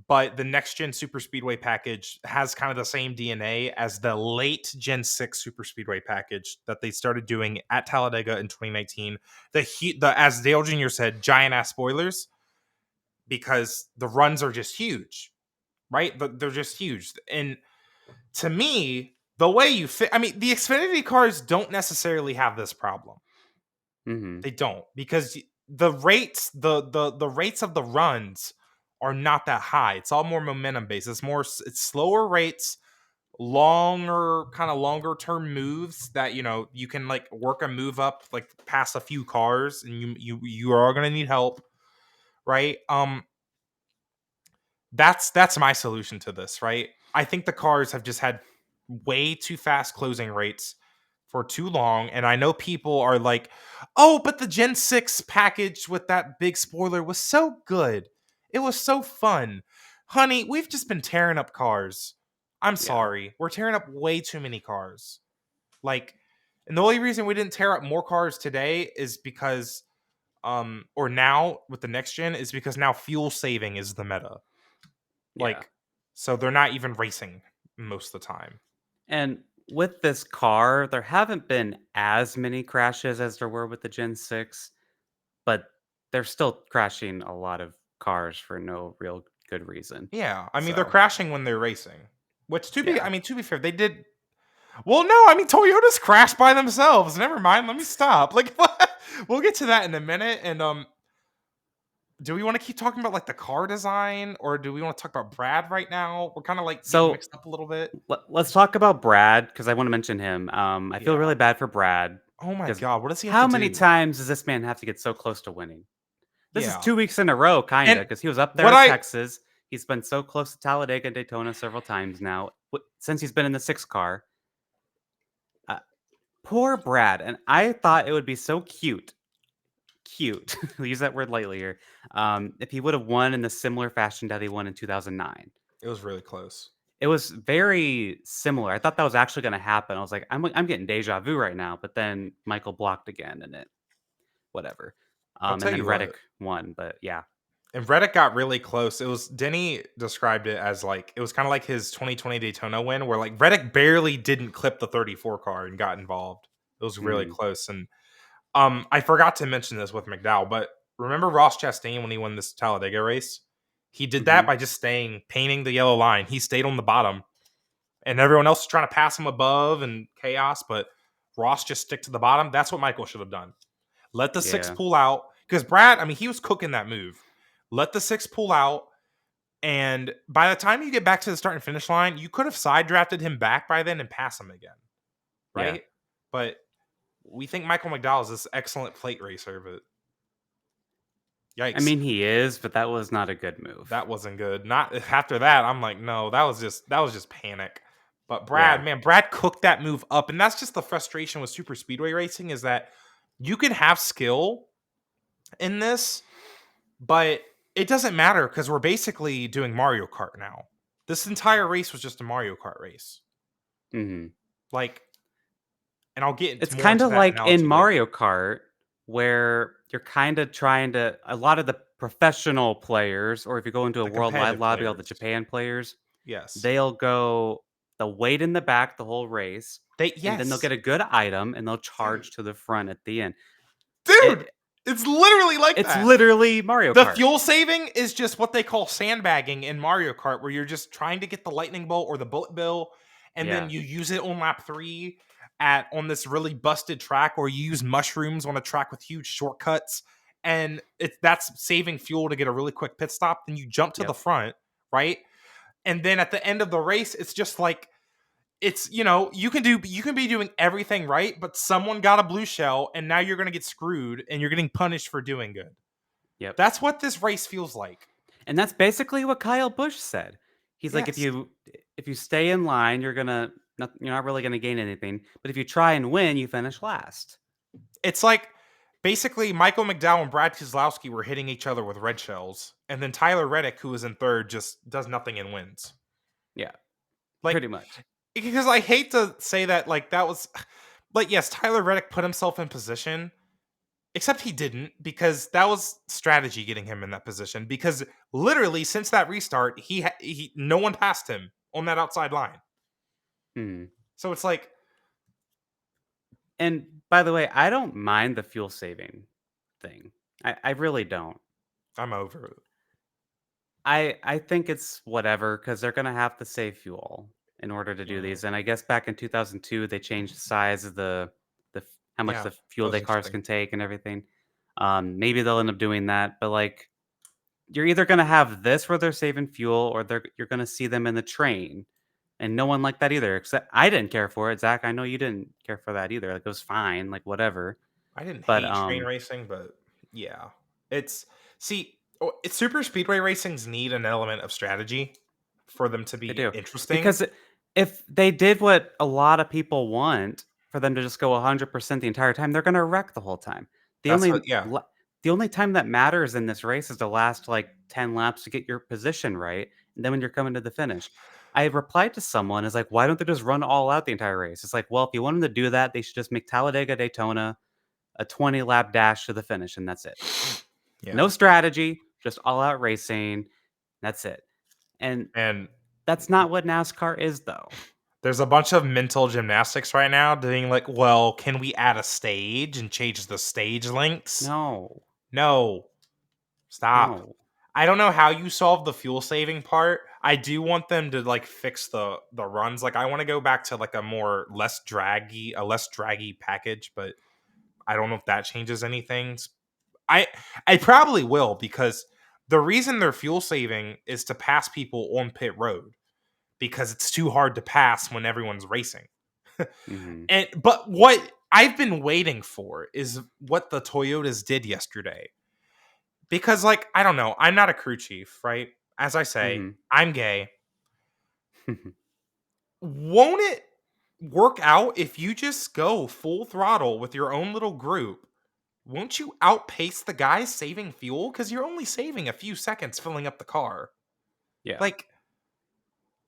Speaker 1: but the next gen super speedway package has kind of the same DNA as the late gen 6 super speedway package that they started doing at Talladega in 2019. The as Dale Jr. said, giant ass spoilers because the runs are just huge, right? They're just huge. And to me, the way you fit, I mean, the Xfinity cars don't necessarily have this problem.
Speaker 2: Hmm.
Speaker 1: They don't because the rates, the rates of the runs are not that high. It's all more momentum based. It's slower rates, longer term moves that you can like work a move up like past a few cars, and you are going to need help, right? That's my solution to this, right? I think the cars have just had way too fast closing rates for too long, and I know people are like, "Oh, but the Gen 6 package with that big spoiler was so good. It was so fun." Honey, we've just been tearing up cars. I'm
Speaker 2: Yeah.
Speaker 1: sorry. We're tearing up way too many cars. Like, and the only reason we didn't tear up more cars today is because or now with the next gen is because now fuel saving is the meta.
Speaker 2: Yeah.
Speaker 1: Like, so they're not even racing most of the time.
Speaker 2: And with this car, there haven't been as many crashes as there were with the Gen 6, but they're still crashing a lot of cars for no real good reason.
Speaker 1: Yeah, I mean they're
Speaker 2: So,
Speaker 1: crashing when they're racing. Which
Speaker 2: yeah.
Speaker 1: to be fair, they did. Well, no, I mean Toyotas crashed by themselves. Never mind. Let me stop. Like, we'll get to that in a minute. And do we want to keep talking about like the car design, or do we want to talk about Brad right now? We're kind of like getting
Speaker 2: So,
Speaker 1: mixed up a little bit.
Speaker 2: let's talk about Brad because I want to mention him. I feel
Speaker 1: Yeah.
Speaker 2: really bad for Brad
Speaker 1: Oh my
Speaker 2: because
Speaker 1: god, what does he have to
Speaker 2: how many
Speaker 1: do?
Speaker 2: times does this man have to get so close to winning? This is
Speaker 1: Yeah.
Speaker 2: 2 weeks in a row, kinda,
Speaker 1: And
Speaker 2: because he was up there
Speaker 1: what
Speaker 2: in
Speaker 1: I
Speaker 2: Texas. He's been so close to Talladega and Daytona several times now, since he's been in the 6 car. Uh, Poor Brad, and I thought it would be so cute, we use that word lightly here, if he would've won in the similar fashion that he won in 2009.
Speaker 1: it was really close.
Speaker 2: It was very similar. I thought that was actually gonna happen. I was like, I'm getting deja vu right now," but then Michael blocked again, and it whatever.
Speaker 1: I'll
Speaker 2: And
Speaker 1: tell
Speaker 2: then
Speaker 1: you what.
Speaker 2: Reddick won, but yeah.
Speaker 1: And Reddick got really close. It was Denny described it as like it was kind of like his 2020 Daytona win, where like Reddick barely didn't clip the 34 car and got involved. It was really
Speaker 2: Mhm.
Speaker 1: close. And I forgot to mention this with McDowell, but remember Ross Chastain when he won this Talladega race? He did that
Speaker 2: Mhm.
Speaker 1: by just staying painting the yellow line. He stayed on the bottom, and everyone else was trying to pass him above and chaos, but Ross just stick to the bottom. That's what Michael should have done. Let the six
Speaker 2: Yeah.
Speaker 1: pull out because Brad, I mean, he was cooking that move. Let the six pull out, and by the time you get back to the start and finish line, you could have side drafted him back by then and pass him again,
Speaker 2: Yeah.
Speaker 1: right? But we think Michael McDowell is this excellent plate racer, but
Speaker 2: I
Speaker 1: yikes,
Speaker 2: mean, he is, but that was not a good move.
Speaker 1: that wasn't good. Not after that. I'm like, no, that was just panic. But Brad,
Speaker 2: Yeah.
Speaker 1: man, Brad cooked that move up, and that's just the frustration with super speedway racing is that you can have skill in this, but it doesn't matter because we're basically doing Mario Kart now. This entire race was just a Mario Kart race.
Speaker 2: Mhm.
Speaker 1: Like, and I'll get
Speaker 2: It's
Speaker 1: more into
Speaker 2: kinda
Speaker 1: that
Speaker 2: like in
Speaker 1: analogy later.
Speaker 2: Mario Kart where you're kinda trying to a lot of the professional players, or if you go into a
Speaker 1: The
Speaker 2: worldwide
Speaker 1: competitive
Speaker 2: lobby, all the
Speaker 1: players.
Speaker 2: Japan players,
Speaker 1: Yes.
Speaker 2: they'll wait in the back the whole race,
Speaker 1: They
Speaker 2: and then they'll
Speaker 1: yes.
Speaker 2: get a good item, and they'll
Speaker 1: Dude.
Speaker 2: charge to the front at the end.
Speaker 1: Dude,
Speaker 2: It
Speaker 1: it's literally like
Speaker 2: it's
Speaker 1: that.
Speaker 2: literally Mario
Speaker 1: The
Speaker 2: Kart.
Speaker 1: fuel saving is just what they call sandbagging in Mario Kart, where you're just trying to get the lightning bolt or the bullet bill, and then
Speaker 2: Yeah.
Speaker 1: you use it on lap 3 at on this really busted track, or you use mushrooms on a track with huge shortcuts, and that's saving fuel to get a really quick pit stop. Then you jump to the
Speaker 2: Yep.
Speaker 1: front, right? And then at the end of the race, it's just like it's you can be doing everything right, but someone got a blue shell, and now you're gonna get screwed, and you're getting punished for doing good.
Speaker 2: Yep.
Speaker 1: That's what this race feels like.
Speaker 2: And that's basically what Kyle Busch said. He's like,
Speaker 1: Yes.
Speaker 2: if you stay in line, you're not really gonna gain anything. But if you try and win, you finish last.
Speaker 1: It's like basically Michael McDowell and Brad Keselowski were hitting each other with red shells, and then Tyler Reddick, who was in third, just does nothing and wins.
Speaker 2: Yeah,
Speaker 1: Like,
Speaker 2: pretty much.
Speaker 1: because I hate to say that, like, that was, like, yes, Tyler Reddick put himself in position, except he didn't, because that was strategy getting him in that position. Because literally, since that restart, he no one passed him on that outside line.
Speaker 2: Hmm.
Speaker 1: So it's like,
Speaker 2: And by the way, I don't mind the fuel saving thing. I really don't.
Speaker 1: I'm over it.
Speaker 2: I think it's whatever because they're gonna have to save fuel in order to do
Speaker 1: Mm,
Speaker 2: these. And I guess back in 2002, they changed the size of how much
Speaker 1: yeah,
Speaker 2: the
Speaker 1: that
Speaker 2: fuel
Speaker 1: was
Speaker 2: their cars
Speaker 1: interesting.
Speaker 2: can take and everything. Maybe they'll end up doing that, but like you're either gonna have this where they're saving fuel, or you're gonna see them in the train, and no one liked that either, except I didn't care for it. Zach, I know you didn't care for that either. Like, it was fine, like, whatever.
Speaker 1: I didn't
Speaker 2: But,
Speaker 1: hate train racing, but yeah. It's see, it's super speedway racings need an element of strategy for them to
Speaker 2: they
Speaker 1: be
Speaker 2: do.
Speaker 1: interesting.
Speaker 2: Because if they did what a lot of people want, for them to just go 100% the entire time, they're gonna wreck the whole time. The
Speaker 1: That's
Speaker 2: only
Speaker 1: what yeah.
Speaker 2: la the only time that matters in this race is the last, like, 10 laps to get your position right, and then when you're coming to the finish. I replied to someone, is like, "Why don't they just run all out the entire race?" It's like, well, if you want them to do that, they should just make Talladega, Daytona a 20 lap dash to the finish, and that's it.
Speaker 1: Yeah.
Speaker 2: No strategy, just all out racing. That's it. And
Speaker 1: And
Speaker 2: that's not what NASCAR is, though.
Speaker 1: there's a bunch of mental gymnastics right now doing like, well, can we add a stage and change the stage links?
Speaker 2: No,
Speaker 1: No. Stop.
Speaker 2: no.
Speaker 1: I don't know how you solve the fuel saving part. I do want them to like fix the runs. Like I want to go back to like a less draggy package, but I don't know if that changes anything. I I probably will because the reason they're fuel saving is to pass people on pit road because it's too hard to pass when everyone's racing.
Speaker 2: Mhm,
Speaker 1: And but what I've been waiting for is what the Toyotas did yesterday. Because like, I don't know, I'm not a crew chief, right? As I say,
Speaker 2: mhm.
Speaker 1: I'm gay. Won't it work out if you just go full throttle with your own little group? Won't you outpace the guys saving fuel? Because you're only saving a few seconds filling up the car.
Speaker 2: Yeah,
Speaker 1: Like,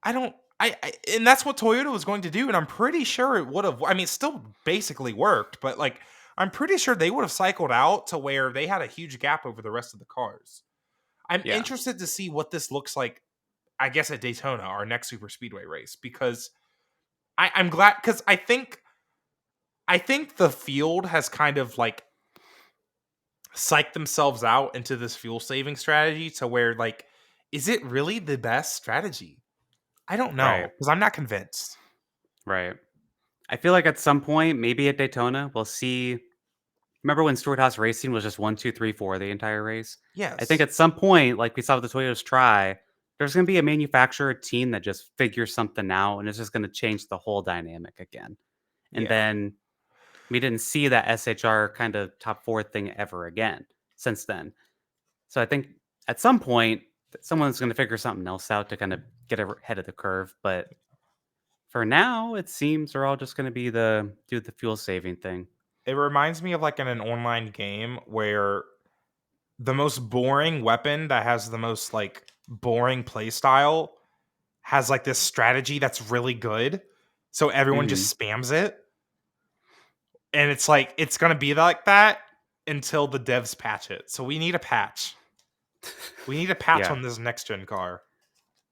Speaker 1: I don't. And that's what Toyota was going to do, and I'm pretty sure it would have. I mean, it still basically worked, but like, I'm pretty sure they would have cycled out to where they had a huge gap over the rest of the cars. I'm
Speaker 2: yeah,
Speaker 1: interested to see what this looks like. I guess at Daytona, our next super speedway race, because I'm glad because I think the field has kind of like psych themselves out into this fuel saving strategy to where like is it really the best strategy? I don't
Speaker 2: right,
Speaker 1: know because I'm not convinced.
Speaker 2: right. I feel like at some point, maybe at Daytona, we'll see. Remember when Stewart-Haas Racing was just 1, 2, 3, 4 the entire race? I think
Speaker 1: Yes.
Speaker 2: at some point, like we saw with the Toyotas try, there's gonna be a manufacturer team that just figures something out, and it's just gonna change the whole dynamic again. And
Speaker 1: Yeah.
Speaker 2: then we didn't see that SHR kind of top 4 thing ever again since then. So I think at some point, someone's gonna figure something else out to kind of get ahead of the curve, but for now, it seems they're all just gonna be do the fuel saving thing.
Speaker 1: It reminds me of like in an online game where the most boring weapon that has the most like boring play style has like this strategy that's really good. So everyone
Speaker 2: Mhm.
Speaker 1: just spams it. And it's like it's gonna be like that until the devs patch it. So we need a patch. We need a patch
Speaker 2: Yeah,
Speaker 1: on this next gen car.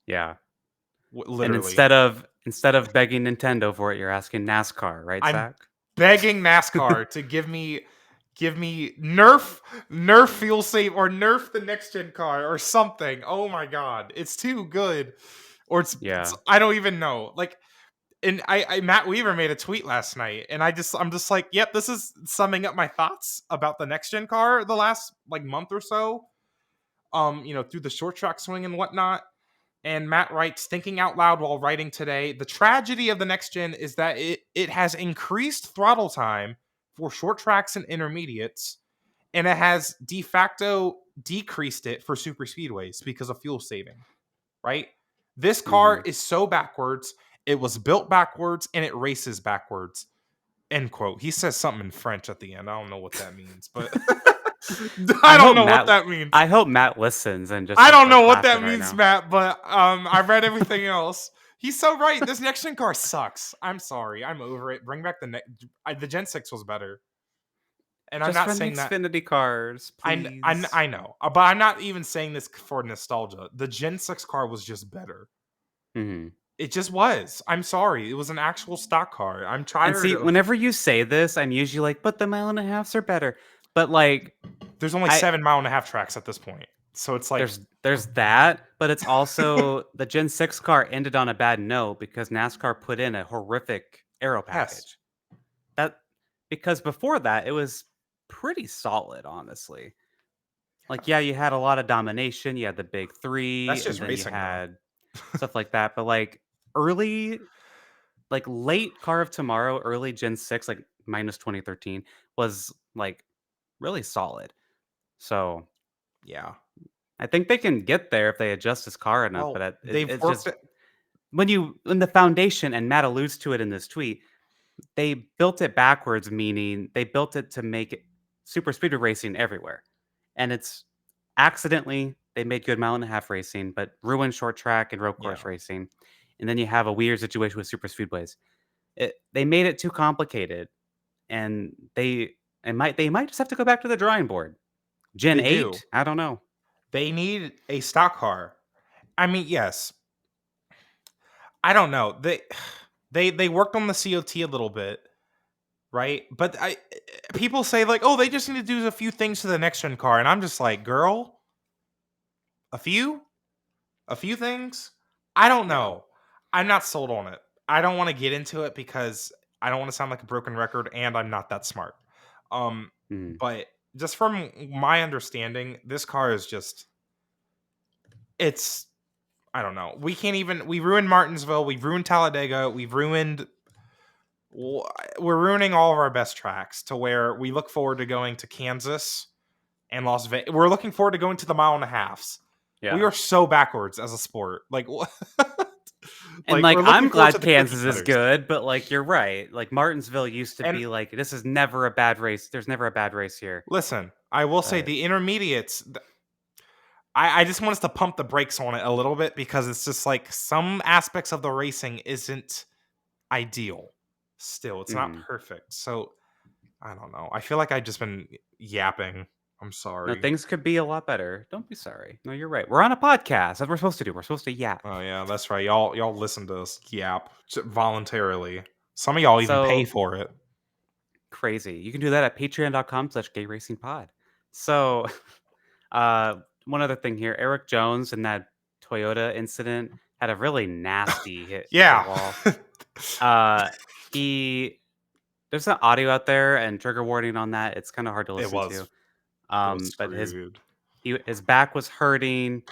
Speaker 2: yeah. And
Speaker 1: Literally.
Speaker 2: instead of begging Nintendo for it, you're asking NASCAR, right,
Speaker 1: I'm
Speaker 2: Zach?
Speaker 1: begging NASCAR to give me nerf fuel save or nerf the next gen car or something. Oh my god, it's too good. Or it's
Speaker 2: Yeah.
Speaker 1: I don't even know. Like and I Matt Weaver made a tweet last night and I'm just like, yep, this is summing up my thoughts about the next gen car the last like month or so. Through the short track swing and whatnot. And Matt writes, thinking out loud while writing today, the tragedy of the next gen is that it has increased throttle time for short tracks and intermediates, and it has de facto decreased it for super speedways because of fuel saving, right? This car
Speaker 2: Mhm.
Speaker 1: is so backwards, it was built backwards and it races backwards. End quote. He says something in French at the end. I don't know what that means, but I
Speaker 2: I
Speaker 1: don't
Speaker 2: hope
Speaker 1: know what
Speaker 2: Matt
Speaker 1: that means.
Speaker 2: I hope Matt listens and just
Speaker 1: I
Speaker 2: is,
Speaker 1: don't
Speaker 2: like,
Speaker 1: know what that
Speaker 2: laughing right
Speaker 1: means,
Speaker 2: now.
Speaker 1: Matt, but I read everything else. He's so right. This next gen car sucks. I'm sorry. I'm over it. Bring back the Gen 6 was better. And I'm
Speaker 2: Just
Speaker 1: not
Speaker 2: run the
Speaker 1: saying that
Speaker 2: Xfinity cars, please.
Speaker 1: I know. But I'm not even saying this for nostalgia. The Gen 6 car was just better.
Speaker 2: Mhm.
Speaker 1: It just was. I'm sorry. It was an actual stock car. I'm
Speaker 2: And
Speaker 1: tired
Speaker 2: see,
Speaker 1: of
Speaker 2: whenever you say this, I'm usually like, "But the mile and a halves are better." But, like,
Speaker 1: there's only
Speaker 2: I
Speaker 1: 7.5 mile tracks at this point. So it's like
Speaker 2: there's that, but it's also the Gen 6 car ended on a bad note because NASCAR put in a horrific aero
Speaker 1: yes.
Speaker 2: package. That because before that, it was pretty solid, honestly. Like, yeah, you had a lot of domination, you had the big 3,
Speaker 1: That's
Speaker 2: and
Speaker 1: just
Speaker 2: then you
Speaker 1: racing though.
Speaker 2: had stuff like that, but, like, early, like late Car of Tomorrow, early Gen 6, like minus 2013, was like really solid. So
Speaker 1: Yeah.
Speaker 2: I think they can get there if they adjust his car enough. But
Speaker 1: Well, they've
Speaker 2: it's
Speaker 1: worked
Speaker 2: just
Speaker 1: it.
Speaker 2: when the foundation, and Matt alludes to it in this tweet, they built it backwards, meaning they built it to make it super speedway racing everywhere. And it's accidentally they made good mile and a half racing, but ruined short track and road course
Speaker 1: Yeah,
Speaker 2: racing. And then you have a weird situation with super speedways. They made it too complicated, and they might just have to go back to the drawing board. Gen
Speaker 1: they do.
Speaker 2: 8, I don't know.
Speaker 1: They need a stock car. I mean, yes. I don't know. They worked on the COT a little bit, right? But people say like, "Oh, they just need to do a few things to the next gen car." And I'm just like, "Girl, a few? A few things?" I don't
Speaker 2: Yeah.
Speaker 1: know. I'm not sold on it. I don't want to get into it because I don't want to sound like a broken record and I'm not that smart. Um
Speaker 2: Mm.
Speaker 1: but just from my understanding, this car is just it's I don't know. We ruined Martinsville, we've ruined Talladega, we're ruining all of our best tracks to where we look forward to going to Kansas and Las Vegas. We're looking forward to going to the mile and a halves. We
Speaker 2: Yeah.
Speaker 1: are so backwards as a sport. Like what?
Speaker 2: And,
Speaker 1: Like
Speaker 2: like,
Speaker 1: we're looking
Speaker 2: I'm
Speaker 1: forward to
Speaker 2: glad
Speaker 1: the cookie
Speaker 2: Kansas is
Speaker 1: cutters.
Speaker 2: good, but, like, you're right. Like, Martinsville used to
Speaker 1: And
Speaker 2: be like, "This is never a bad race. There's never a bad race here."
Speaker 1: listen, I will say
Speaker 2: But
Speaker 1: the intermediates. I just want us to pump the brakes on it a little bit because it's just like some aspects of the racing isn't ideal. Still, it's not
Speaker 2: mhm.
Speaker 1: perfect. So I don't know. I feel like I've just been yapping. I'm
Speaker 2: No,
Speaker 1: sorry.
Speaker 2: things could be a lot better. Don't be sorry. No, you're right. We're on a podcast. That's what we're supposed to do. We're supposed to yap.
Speaker 1: Oh yeah, that's right. Y'all listen to us yap voluntarily. Some of y'all even pay
Speaker 2: So,
Speaker 1: for it.
Speaker 2: crazy. You can do that at patreon.com/gayracingpod. So, one other thing here. Eric Jones in that Toyota incident had a really nasty hit the
Speaker 1: Yeah.
Speaker 2: wall. Uh, he There's an audio out there and trigger warning on that. It's kinda hard to
Speaker 1: it
Speaker 2: listen to.
Speaker 1: was it was
Speaker 2: But
Speaker 1: screwed.
Speaker 2: his back was hurting.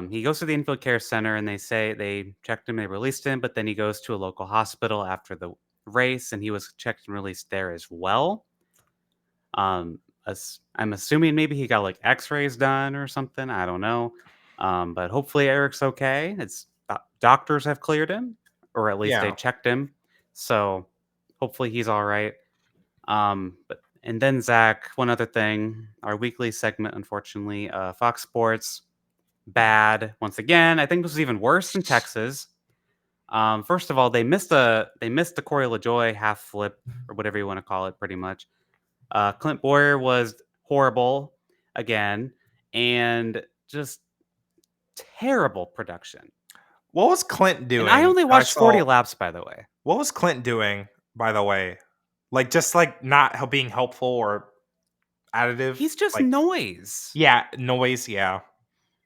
Speaker 2: He goes to the Infield Care Center, and they say they checked him, they released him, but then he goes to a local hospital after the race, and he was checked and released there as well. I'm assuming maybe he got like X-rays done or something. I don't know. But hopefully Eric's okay. Doctors have cleared him, or at least they
Speaker 1: Yeah.
Speaker 2: checked him. So hopefully he's all right. But and then Zach, one other thing, our weekly segment, unfortunately, Fox Sports, bad once again. I think this was even worse in Texas. First of all, they missed the Corey LaJoy half flip or whatever you want to call it, pretty much. Clint Boyer was horrible again, and just terrible production.
Speaker 1: What was Clint
Speaker 2: And I
Speaker 1: doing?
Speaker 2: only
Speaker 1: I
Speaker 2: watched 40
Speaker 1: saw.
Speaker 2: laps, by the way.
Speaker 1: What was Clint doing, by the way? Like just like not being helpful or additive?
Speaker 2: He's just
Speaker 1: Like
Speaker 2: noise.
Speaker 1: yeah, noise, yeah.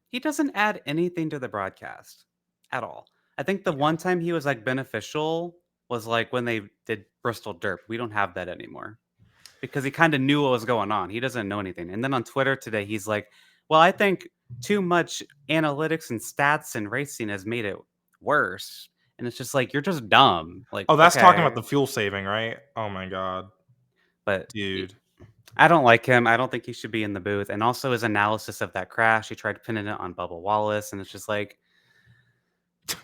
Speaker 2: He doesn't add anything to the broadcast at all. I think the
Speaker 1: Yeah.
Speaker 2: one time he was like beneficial was like when they did Bristol Derp. We don't have that anymore because he kind of knew what was going on. He doesn't know anything. And then on Twitter today, he's like, "Well, I think too much analytics and stats and racing has made it worse." And it's just like you're just dumb. Like,
Speaker 1: Oh, that's talking about
Speaker 2: okay,
Speaker 1: the fuel saving, right? Oh my god.
Speaker 2: but
Speaker 1: Dude.
Speaker 2: I don't like him. I don't think he should be in the booth. And also his analysis of that crash, he tried pinning it on Bubba Wallace, and it's just like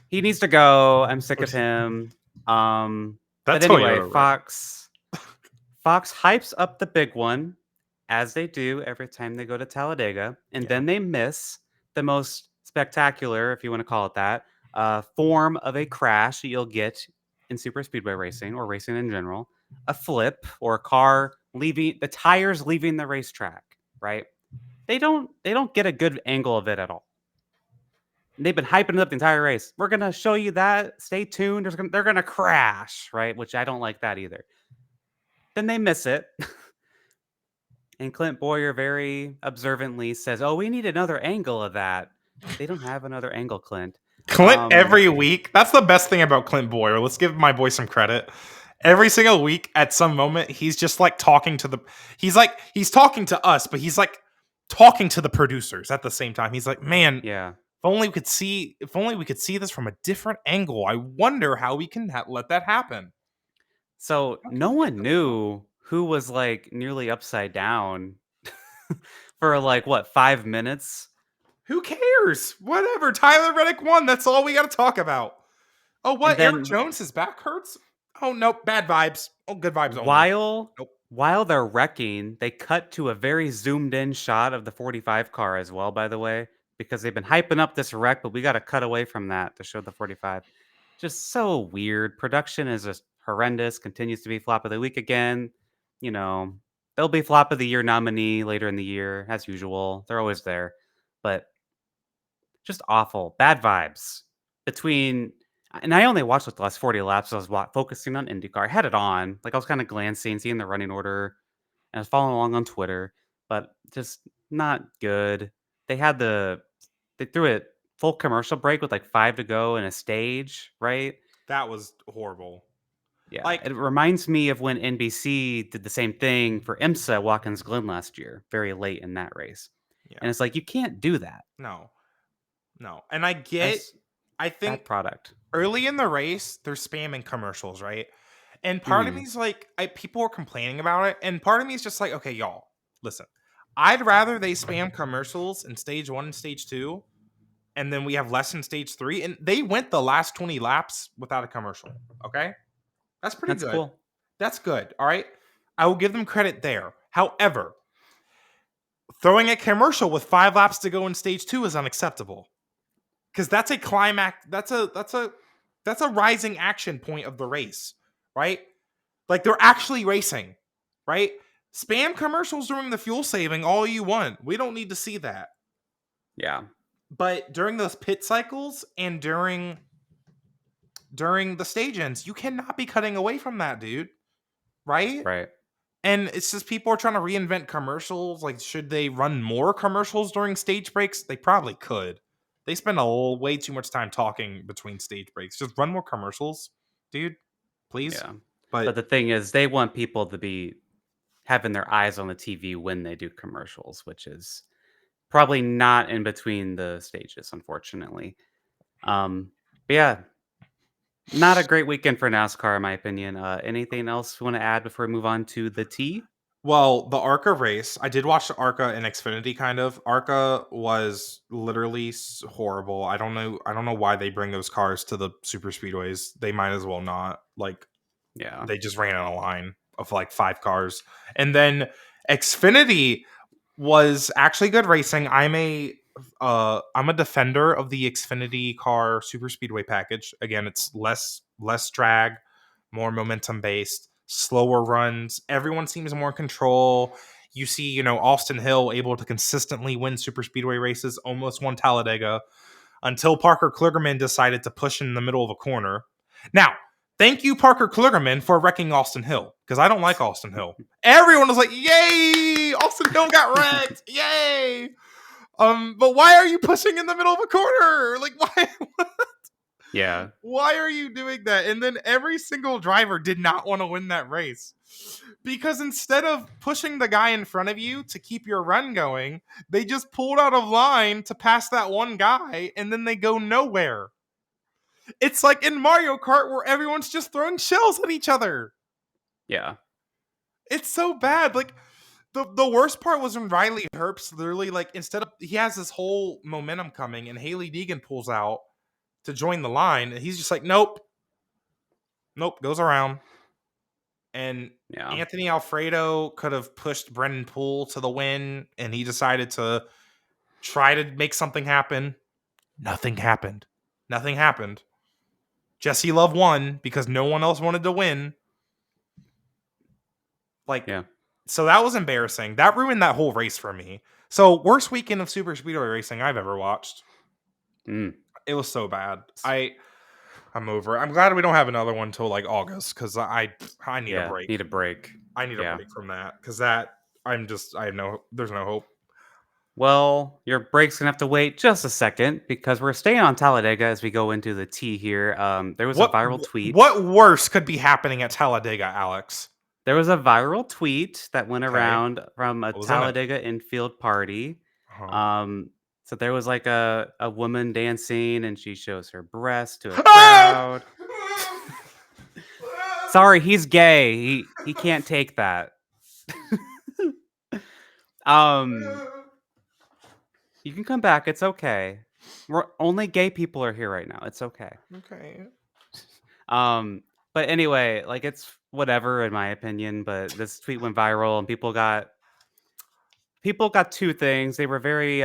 Speaker 2: he needs to go. I'm sick of him. But
Speaker 1: That
Speaker 2: anyway,
Speaker 1: Toyota wreck.
Speaker 2: Fox hypes up the big one, as they do every time they go to Talladega, and
Speaker 1: Yeah.
Speaker 2: then they miss the most spectacular, if you want to call it that, form of a crash that you'll get in super speedway racing or racing in general, a flip or a car leaving the tires leaving the racetrack. Right? They don't get a good angle of it at all. And they've been hyping it up the entire race. We're gonna show you that. Stay tuned. They're gonna crash, right? Which I don't like that either. Then they miss it. And Clint Boyer very observantly says, "Oh, we need another angle of that." They don't have another angle, Clint.
Speaker 1: Clint every week. That's the best thing about Clint Boyer. Let's give my boy some credit. Every single week at some moment he's just like talking to the he's talking to us, but he's like talking to the producers at the same time. He's like, "Man,
Speaker 2: Yeah.
Speaker 1: If only we could see this from a different angle. I wonder how we can let that happen.
Speaker 2: So
Speaker 1: How can
Speaker 2: no
Speaker 1: we get
Speaker 2: one
Speaker 1: those up?
Speaker 2: knew who was like nearly upside down for like what 5 minutes,
Speaker 1: Who cares? Whatever. Tyler Reddick won. That's all we got to talk about. Oh,
Speaker 2: and
Speaker 1: what? Eric
Speaker 2: then
Speaker 1: Jones, his back hurts? Oh, nope. Bad vibes. Oh, good vibes only.
Speaker 2: while
Speaker 1: Nope.
Speaker 2: while they're wrecking, they cut to a very zoomed in shot of the 45 car as well. By the way, because they've been hyping up this wreck, but we got to cut away from that to show the 45. Just so weird. Production is just horrendous. Continues to be flop of the week again. You know, they'll be flop of the year nominee later in the year as usual. They're always there, but just awful. Bad vibes between. And I only watched like the last 40 laps. So I was focusing on IndyCar. I had it on, like I was kind of glancing, seeing the running order, and I was following along on Twitter, but just not good. They had they threw it full commercial break with like 5 to go in a stage, right?
Speaker 1: That was horrible.
Speaker 2: Yeah,
Speaker 1: Like,
Speaker 2: it reminds me of when NBC did the same thing for IMSA at Watkins Glen last year, very late in that race. And
Speaker 1: yeah.
Speaker 2: it's like you can't do that.
Speaker 1: No. No. And I get,
Speaker 2: That's
Speaker 1: I
Speaker 2: bad
Speaker 1: think
Speaker 2: product.
Speaker 1: early in the race, they're spamming commercials, right? And part of
Speaker 2: Mhm.
Speaker 1: me's like, people are complaining about it. And part of me is just like, okay, y'all, listen. I'd rather they spam commercials in stage one and stage two, and then we have less in stage three. And they went the last 20 laps without a commercial. Okay. That's pretty
Speaker 2: That's
Speaker 1: good.
Speaker 2: cool.
Speaker 1: That's good. All right. I will give them credit there. However, throwing a commercial with 5 laps to go in stage two is unacceptable. Because that's a climax. That's a rising action point of the race, right? Like they're actually racing, right? Spam commercials during the fuel saving all you want. We don't need to see that.
Speaker 2: Yeah.
Speaker 1: But during those pit cycles and during the stage ends, you cannot be cutting away from that, dude. Right?
Speaker 2: Right.
Speaker 1: And it's just people are trying to reinvent commercials. Like, should they run more commercials during stage breaks? They probably could. They spend way too much time talking between stage breaks. Just run more commercials, dude. Please.
Speaker 2: Yeah. But
Speaker 1: But
Speaker 2: the thing is they want people to be having their eyes on the TV when they do commercials, which is probably not in between the stages, unfortunately. But yeah, not a great weekend for NASCAR, in my opinion. Anything else you want to add before we move on to the T?
Speaker 1: well, the ARCA race, I did watch the ARCA and Xfinity kind of. ARCA was literally horrible. I don't know why they bring those cars to the super speedways. They might as well not. Like
Speaker 2: Yeah.
Speaker 1: they just ran on a line of like 5 cars. And then Xfinity was actually good racing. I'm a defender of the Xfinity car super speedway package. Again, it's less drag, more momentum based, slower runs. Everyone seems more in control. You see, Austin Hill able to consistently win super speedway races, almost won Talladega until Parker Kligerman decided to push in the middle of a corner. Now, thank you, Parker Kligerman, for wrecking Austin Hill, because I don't like Austin Hill. Everyone was like, yay! Austin Hill got wrecked! Yay! But why are you pushing in the middle of a corner? Like, why?
Speaker 2: Yeah.
Speaker 1: Why are you doing that? And then every single driver did not want to win that race. Because instead of pushing the guy in front of you to keep your run going, they just pulled out of line to pass that one guy and then they go nowhere. It's like in Mario Kart where everyone's just throwing shells at each other.
Speaker 2: Yeah.
Speaker 1: It's so bad. Like the worst part was when Riley Herbst literally like instead of he has this whole momentum coming and Haley Deegan pulls out to join the line and he's just like nope, goes around. And
Speaker 2: Yeah.
Speaker 1: Anthony Alfredo could have pushed Brendan Poole to the win and he decided to try to make something happen. Nothing happened. Nothing happened. Jesse Love won because no one else wanted to win. Like,
Speaker 2: Yeah.
Speaker 1: so that was embarrassing. That ruined that whole race for me. So, worst weekend of super speedway racing I've ever watched.
Speaker 2: Mm.
Speaker 1: It was so bad. I'm over. I'm glad we don't have another one till like August because I need a
Speaker 2: Yeah.
Speaker 1: break.
Speaker 2: Need a break.
Speaker 1: I need a
Speaker 2: Yeah.
Speaker 1: break from that because I have no there's no hope.
Speaker 2: Well, your break's gonna have to wait just a second because we're staying on Talladega as we go into the T here. There was a viral tweet.
Speaker 1: What worse could be happening at Talladega, Alex?
Speaker 2: There was a viral tweet that went
Speaker 1: Okay,
Speaker 2: around from a
Speaker 1: what was in it?
Speaker 2: Talladega Infield party.
Speaker 1: Uh-huh.
Speaker 2: Um, So there was like a woman dancing and she shows her breast to a crowd. Sorry, he's gay. He can't take that. um you can come back. It's okay. Only gay people are here right now. It's okay.
Speaker 1: Okay.
Speaker 2: Um but anyway, like it's whatever in my opinion, but this tweet went viral and people got two things. They were very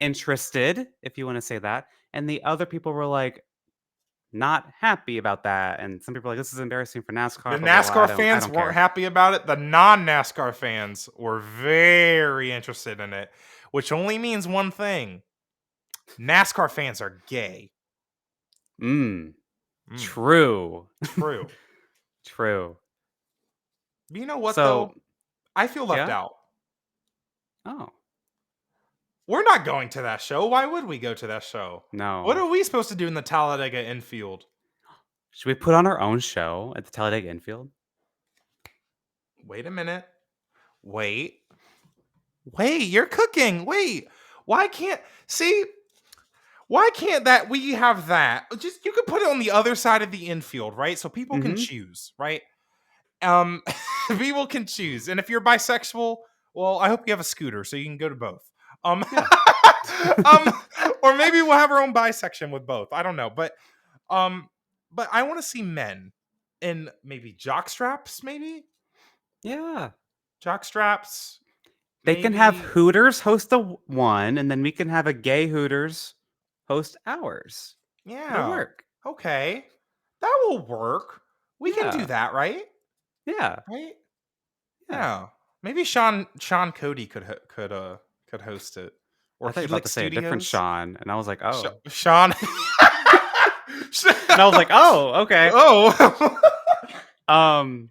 Speaker 2: interested, if you want to say that, and the other people were like not happy about that. And some people are like, this is embarrassing for
Speaker 1: The
Speaker 2: NASCAR, blah blah blah. I
Speaker 1: NASCAR
Speaker 2: don't I
Speaker 1: fans
Speaker 2: don't
Speaker 1: weren't
Speaker 2: care.
Speaker 1: happy about it. The non-NASCAR fans were very interested in it, which only means one thing: NASCAR fans are gay.
Speaker 2: Mm,
Speaker 1: Mm,
Speaker 2: true.
Speaker 1: true.
Speaker 2: True.
Speaker 1: But you know what
Speaker 2: So
Speaker 1: though? I feel left
Speaker 2: yeah.
Speaker 1: out.
Speaker 2: Oh
Speaker 1: We're not going to that show. Why would we go to that show? What
Speaker 2: no.
Speaker 1: are we supposed to do in the Talladega infield?
Speaker 2: Should we put on our own show at the Talladega Infield?
Speaker 1: Wait a minute. Wait. Wait, you're cooking. Wait. Why can't see? Why can't that we have that? Just you could put it on the other side of the infield, right? So people can
Speaker 2: Mm-hmm.
Speaker 1: choose, right? Um people can choose. And if you're bisexual, well, I hope you have a scooter so you can go to both. Um
Speaker 2: Yeah.
Speaker 1: um or maybe we'll have our own bisection with both. I don't know, um but I want to see men in maybe jock straps, maybe?
Speaker 2: Yeah.
Speaker 1: Jock straps,
Speaker 2: They can have
Speaker 1: maybe.
Speaker 2: Hooters host the one, and then we can have a gay Hooters host ours. It'll
Speaker 1: Yeah.
Speaker 2: work.
Speaker 1: Okay. That will work. We can do
Speaker 2: Yeah.
Speaker 1: that, right?
Speaker 2: Yeah.
Speaker 1: Right?
Speaker 2: Yeah.
Speaker 1: Yeah. Maybe Sean Cody could host it. Or
Speaker 2: I thought you were about
Speaker 1: Helix
Speaker 2: to say a different
Speaker 1: Studios.
Speaker 2: Sean, and I was like, oh.
Speaker 1: Sean.
Speaker 2: And I was like, oh, okay.
Speaker 1: Oh.
Speaker 2: Um,
Speaker 1: um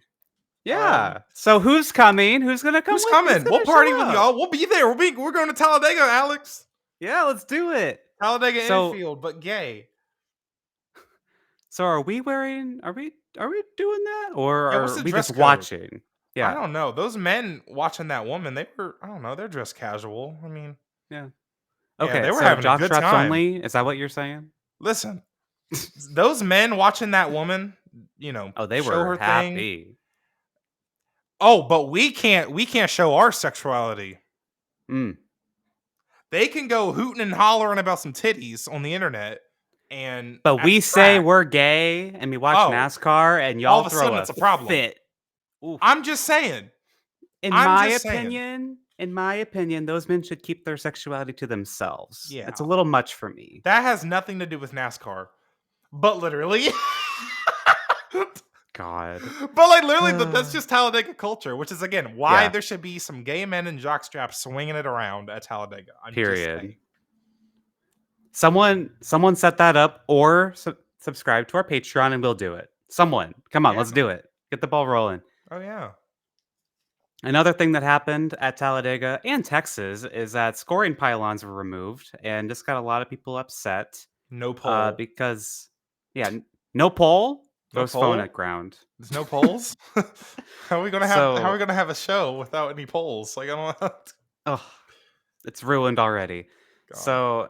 Speaker 2: yeah. So who's coming? Who's gonna come
Speaker 1: who's
Speaker 2: with? Who's
Speaker 1: coming? We'll
Speaker 2: gonna
Speaker 1: party
Speaker 2: show
Speaker 1: with
Speaker 2: up?
Speaker 1: y'all. We'll be there. We're going to Talladega, Alex.
Speaker 2: Yeah, let's do it.
Speaker 1: Talladega
Speaker 2: So,
Speaker 1: infield, but gay.
Speaker 2: so are we wearing? Are we doing that, or
Speaker 1: Yeah, what's
Speaker 2: are
Speaker 1: the
Speaker 2: we
Speaker 1: dress
Speaker 2: just
Speaker 1: code?
Speaker 2: watching?
Speaker 1: I
Speaker 2: Yeah,
Speaker 1: don't know. Those men watching that woman, they were, I don't know, they're dressed casual. I mean,
Speaker 2: yeah.
Speaker 1: yeah,
Speaker 2: Okay,
Speaker 1: they were
Speaker 2: so
Speaker 1: having a
Speaker 2: jock
Speaker 1: good
Speaker 2: straps
Speaker 1: time.
Speaker 2: only. Is that what you're saying?
Speaker 1: Listen, those men watching that woman,
Speaker 2: Oh, they
Speaker 1: show
Speaker 2: were
Speaker 1: her thing.
Speaker 2: happy.
Speaker 1: Oh, but we can't show our sexuality.
Speaker 2: Mm.
Speaker 1: They can go hooting and hollering about some titties on the internet and
Speaker 2: But
Speaker 1: at
Speaker 2: we
Speaker 1: the
Speaker 2: say
Speaker 1: track.
Speaker 2: we're gay and we watch
Speaker 1: Oh,
Speaker 2: NASCAR and
Speaker 1: all
Speaker 2: y'all
Speaker 1: of a
Speaker 2: throw
Speaker 1: sudden
Speaker 2: a
Speaker 1: it's a problem.
Speaker 2: fit. Oof.
Speaker 1: I'm just saying.
Speaker 2: In
Speaker 1: I'm
Speaker 2: my
Speaker 1: just saying.
Speaker 2: opinion, those men should keep their sexuality to themselves. It's a
Speaker 1: Yeah.
Speaker 2: little much for me.
Speaker 1: That has nothing to do with NASCAR. But literally.
Speaker 2: God.
Speaker 1: But like literally, that's just Talladega culture, which is again why
Speaker 2: Yeah.
Speaker 1: there should be some gay men in jockstraps swinging it around at Talladega. I'm just saying.
Speaker 2: Period. Someone set that up or subscribe to our Patreon and we'll do it. Someone, come on,
Speaker 1: Yeah.
Speaker 2: let's do it. Get the ball rolling.
Speaker 1: Oh yeah.
Speaker 2: Another thing that happened at Talladega and Texas is that scoring pylons were removed, and this got a lot of people upset
Speaker 1: No pole.
Speaker 2: because, yeah, no pole,
Speaker 1: No
Speaker 2: throws phone at
Speaker 1: pole.
Speaker 2: ground.
Speaker 1: There's no polls. How are we gonna have? How are we
Speaker 2: So,
Speaker 1: gonna have a show without any polls? Like I don't know.
Speaker 2: oh, it's ruined already.
Speaker 1: God,
Speaker 2: So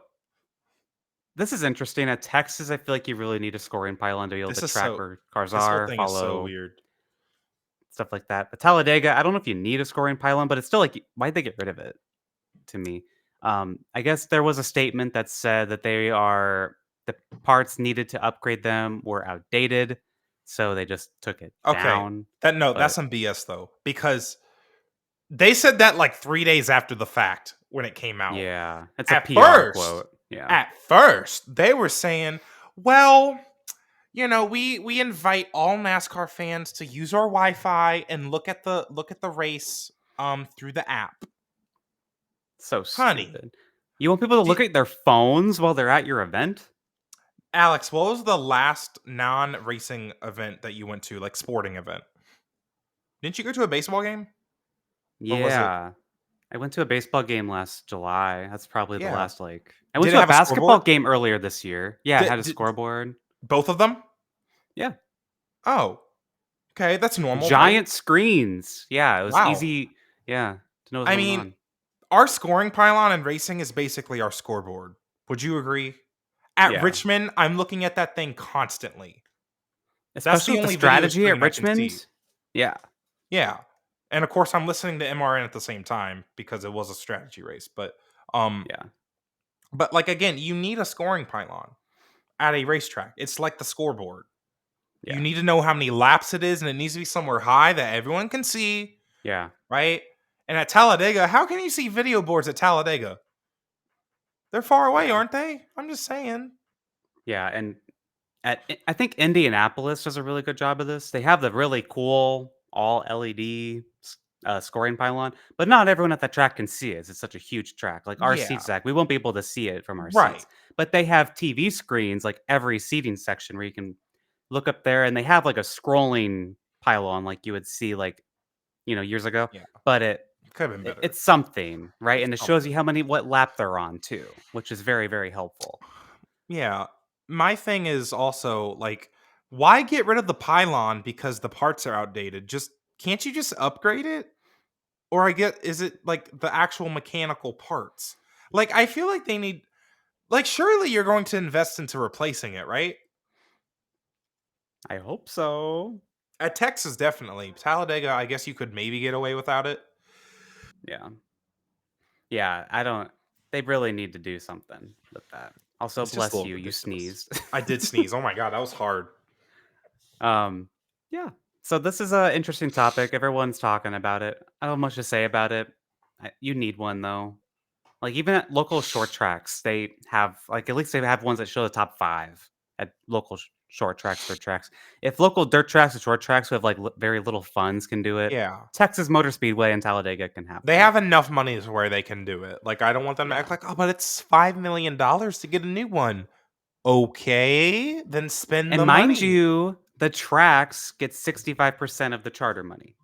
Speaker 2: this is interesting. At Texas, I feel like you really need a scoring pylon to be able to
Speaker 1: this is
Speaker 2: track
Speaker 1: so.
Speaker 2: where cars
Speaker 1: This whole
Speaker 2: are,
Speaker 1: thing is so
Speaker 2: follow
Speaker 1: weird.
Speaker 2: stuff like that. But Talladega, I don't know if you need a scoring pylon, but it's still like, why'd they get rid of it? To me, I guess there was a statement that said that the parts needed to upgrade them were outdated, so they just took it
Speaker 1: Okay,
Speaker 2: down.
Speaker 1: that's
Speaker 2: But
Speaker 1: some BS though, because they said that like 3 days after the fact when it came out.
Speaker 2: yeah, it's a
Speaker 1: At
Speaker 2: PR
Speaker 1: first,
Speaker 2: quote. Yeah.
Speaker 1: at first, they were saying, "Well, we invite all NASCAR fans to use our Wi-Fi and look at the race through the app."
Speaker 2: So
Speaker 1: Honey,
Speaker 2: stupid. You want people to look
Speaker 1: do,
Speaker 2: at their phones while they're at your event?
Speaker 1: Alex, what was the last non-racing event that you went to, like sporting event? Didn't you go to a baseball game? Or was it?
Speaker 2: Yeah. I went to a baseball game last July. That's probably the
Speaker 1: Yeah.
Speaker 2: last I went
Speaker 1: Did it
Speaker 2: to a
Speaker 1: have a
Speaker 2: basketball
Speaker 1: scoreboard?
Speaker 2: game earlier this year. Yeah, it had a
Speaker 1: Did
Speaker 2: scoreboard.
Speaker 1: both of them?
Speaker 2: Yeah.
Speaker 1: Oh, okay, that's normal, right?
Speaker 2: Giant screens. Yeah, it was
Speaker 1: Wow.
Speaker 2: easy, yeah, to know what's
Speaker 1: I
Speaker 2: going
Speaker 1: mean,
Speaker 2: on.
Speaker 1: our scoring pylon in racing is basically our scoreboard. Would you agree? At
Speaker 2: Yeah.
Speaker 1: Richmond, I'm looking at that thing constantly. That's
Speaker 2: Especially
Speaker 1: the
Speaker 2: with the
Speaker 1: only video
Speaker 2: strategy at
Speaker 1: screen I can see.
Speaker 2: Richmond. Yeah.
Speaker 1: Yeah. And of course I'm listening to MRN at the same time because it was a strategy race. Um
Speaker 2: Yeah.
Speaker 1: but like again, you need a scoring pylon at a racetrack. It's like the scoreboard. You
Speaker 2: Yeah.
Speaker 1: need to know how many laps it is, and it needs to be somewhere high that everyone can see,
Speaker 2: Yeah.
Speaker 1: right? And at Talladega, how can you see video boards at Talladega? They're far away,
Speaker 2: Yeah.
Speaker 1: aren't they? I'm just saying.
Speaker 2: Yeah. And I think Indianapolis does a really good job of this. They have the really cool all LED scoring pylon, but not everyone at the track can see it. It's such a huge track. Like our
Speaker 1: Yeah.
Speaker 2: seats, Zach, we won't be able to see it from our
Speaker 1: Right.
Speaker 2: seats. But they have TV screens like every seating section where you can look up there, and they have like a scrolling pylon like you would see like years ago.
Speaker 1: Yeah.
Speaker 2: But it,
Speaker 1: Could have been
Speaker 2: it
Speaker 1: better.
Speaker 2: it's something, right?
Speaker 1: It's
Speaker 2: And it shows you
Speaker 1: something.
Speaker 2: how many what lap they're on too, which is very very helpful.
Speaker 1: Yeah. My thing is also like, why get rid of the pylon because the parts are outdated? Just can't you just upgrade it? Or I get is it like the actual mechanical parts? Like I feel like they need like surely you're going to invest into replacing it, right?
Speaker 2: I hope so.
Speaker 1: At Texas, definitely. Talladega, I guess you could maybe get away without it.
Speaker 2: Yeah. Yeah, I don't they really need to do something with that. Also,
Speaker 1: It's just a
Speaker 2: bless
Speaker 1: little
Speaker 2: you, you
Speaker 1: ridiculous.
Speaker 2: sneezed.
Speaker 1: I did sneeze. Oh my god, that was hard.
Speaker 2: Um, yeah. So this is a interesting topic. Everyone's talking about it. I don't have much to say about it. You need one though. Like even at local short tracks, they have like at least they have ones that show the top 5 at local short tracks, dirt tracks. If local dirt tracks and short tracks who have like very little funds can do it,
Speaker 1: Yeah.
Speaker 2: Texas Motor Speedway and Talladega can have
Speaker 1: They
Speaker 2: one.
Speaker 1: have enough money to where they can do it. Like I don't want them to
Speaker 2: Yeah.
Speaker 1: act like, "Oh, but it's $5 million to get a new one." Okay, then spend
Speaker 2: And
Speaker 1: the
Speaker 2: mind
Speaker 1: money.
Speaker 2: you, the tracks get 65% of the charter money.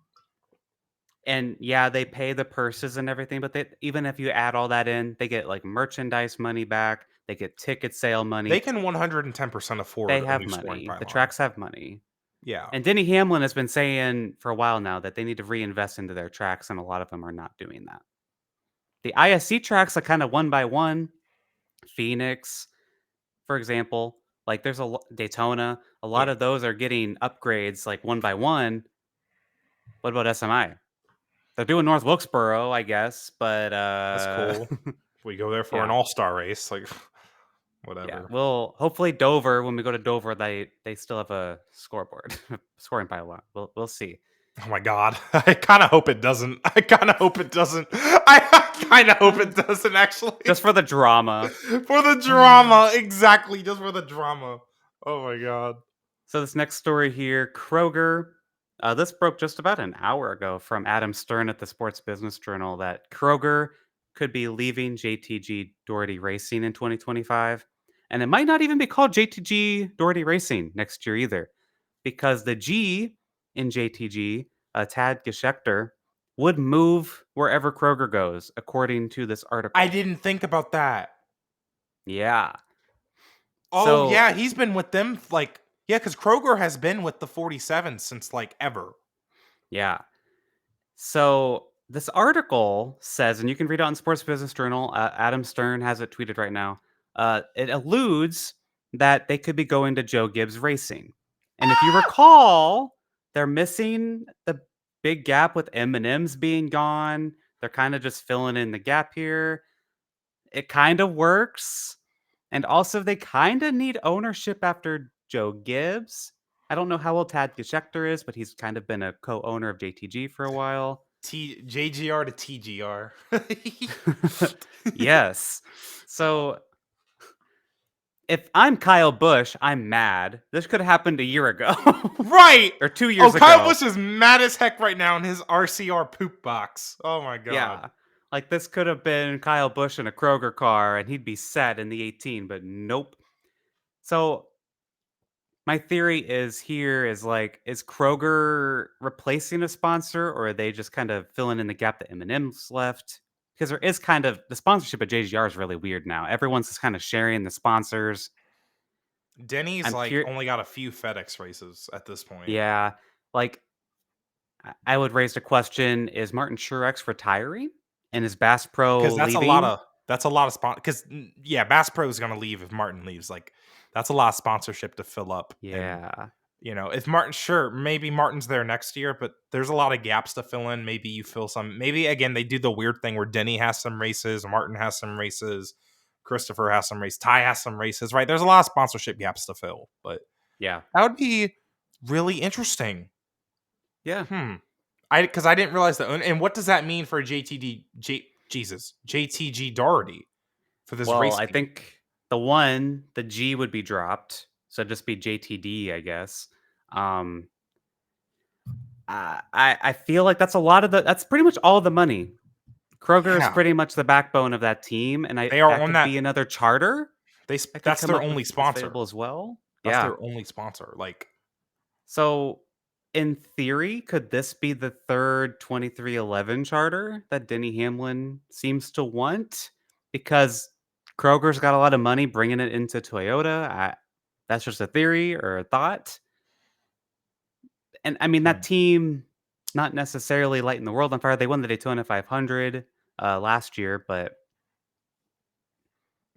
Speaker 2: And yeah, they pay the purses and everything, but they, even if you add all that in, they get like merchandise money back, they get ticket sale
Speaker 1: They
Speaker 2: money.
Speaker 1: can 110%
Speaker 2: They
Speaker 1: afford a
Speaker 2: have
Speaker 1: new scoring
Speaker 2: money. The
Speaker 1: pylon.
Speaker 2: tracks have money.
Speaker 1: Yeah.
Speaker 2: And Denny Hamlin has been saying for a while now that they need to reinvest into their tracks, and a lot of them are not doing that. The ISC tracks are kind of one by one. Phoenix, for example, like there's Daytona, a lot
Speaker 1: Yeah.
Speaker 2: of those are getting upgrades like one by one. What about SMI? They're doing North Wilkesboro, I guess, but
Speaker 1: That's cool. We go there for an
Speaker 2: yeah.
Speaker 1: all-star race, like
Speaker 2: Yeah.
Speaker 1: whatever.
Speaker 2: Well, hopefully Dover, when we go to Dover, they still have a scoreboard, scoring pylon. We'll see.
Speaker 1: Oh my god. I kind of hope it doesn't. I kind of hope it doesn't. I kind of hope it doesn't actually.
Speaker 2: Just for the drama.
Speaker 1: For the drama, exactly, just for the drama. Oh my god.
Speaker 2: So this next story here, Kroger. This broke just about an hour ago from Adam Stern at the Sports Business Journal that Kroger could be leaving JTG Doherty Racing in 2025. And it might not even be called JTG Doherty Racing next year either, because the G in JTG, Tad Geschecter, would move wherever Kroger goes, according to this
Speaker 1: I
Speaker 2: article.
Speaker 1: didn't think about that.
Speaker 2: Yeah.
Speaker 1: Oh
Speaker 2: So,
Speaker 1: yeah, he's been with them like yeah, because Kroger has been with the 47 since like ever.
Speaker 2: yeah. So this article says, and you can read it on Sports Business Journal. Adam Stern has it tweeted right now. It alludes that they could be going to Joe Gibbs Racing, and if you recall, they're missing the big gap with M&M's being gone. They're kind of just filling in the gap here. It kind of works, and also they kind of need ownership after Joe Gibbs. I don't know how old Tad Geschecter is, but he's kind of been a co-owner of JTG for a while.
Speaker 1: JGR to TGR.
Speaker 2: Yes. So if I'm Kyle Busch, I'm mad. This could have happened a year ago
Speaker 1: Right.
Speaker 2: or 2
Speaker 1: Oh,
Speaker 2: years
Speaker 1: Kyle
Speaker 2: ago.
Speaker 1: Busch is mad as heck right now in his RCR poop box. Oh my god.
Speaker 2: Yeah. Like this could have been Kyle Busch in a Kroger car and he'd be set in the 18, but nope. So my theory is here is like, is Kroger replacing a sponsor or are they just kind of filling in the gap that M&M's left? Because there is kind of the sponsorship at JGR is really weird now. Everyone's just kind of sharing the sponsors.
Speaker 1: Denny's
Speaker 2: I'm
Speaker 1: like
Speaker 2: curious.
Speaker 1: only got a few FedEx races at this point.
Speaker 2: Yeah, like I would raise the question: is Martin Truex retiring? And is Bass Pro
Speaker 1: because
Speaker 2: leaving?
Speaker 1: that's a lot of spot. Because yeah, Bass Pro is going to leave if Martin leaves. Like that's a lot of sponsorship to fill up, and
Speaker 2: Yeah.
Speaker 1: if Martin, sure, maybe Martin's there next year, but there's a lot of gaps to fill in. Maybe you fill some. Maybe again they do the weird thing where Denny has some races, Martin has some races, Christopher has some races, Ty has some races. Right? There's a lot of sponsorship gaps to fill, but
Speaker 2: Yeah.
Speaker 1: that would be really interesting.
Speaker 2: Yeah.
Speaker 1: Hmm. I didn't realize that. And what does that mean for JTG Doherty for this
Speaker 2: Well,
Speaker 1: race
Speaker 2: I
Speaker 1: team?
Speaker 2: think the G would be dropped, so it'd just be JTD, I guess. Um, I feel like that's pretty much all the money. Kroger is
Speaker 1: Yeah,
Speaker 2: pretty much the backbone of that team, and I
Speaker 1: they are
Speaker 2: that
Speaker 1: on
Speaker 2: could
Speaker 1: that.
Speaker 2: be another charter that could
Speaker 1: That's
Speaker 2: come
Speaker 1: their
Speaker 2: up
Speaker 1: only
Speaker 2: that's
Speaker 1: sponsor.
Speaker 2: available as well.
Speaker 1: That's
Speaker 2: Yeah.
Speaker 1: their only sponsor. Like,
Speaker 2: So, in theory, could this be the third 2311 charter that Denny Hamlin seems to want? Because Kroger's got a lot of money bringing it into Toyota. That's just a theory or a thought. And I mean, that
Speaker 1: hmm,
Speaker 2: team, not necessarily lighting the world on fire. They won the Daytona 500 last year, but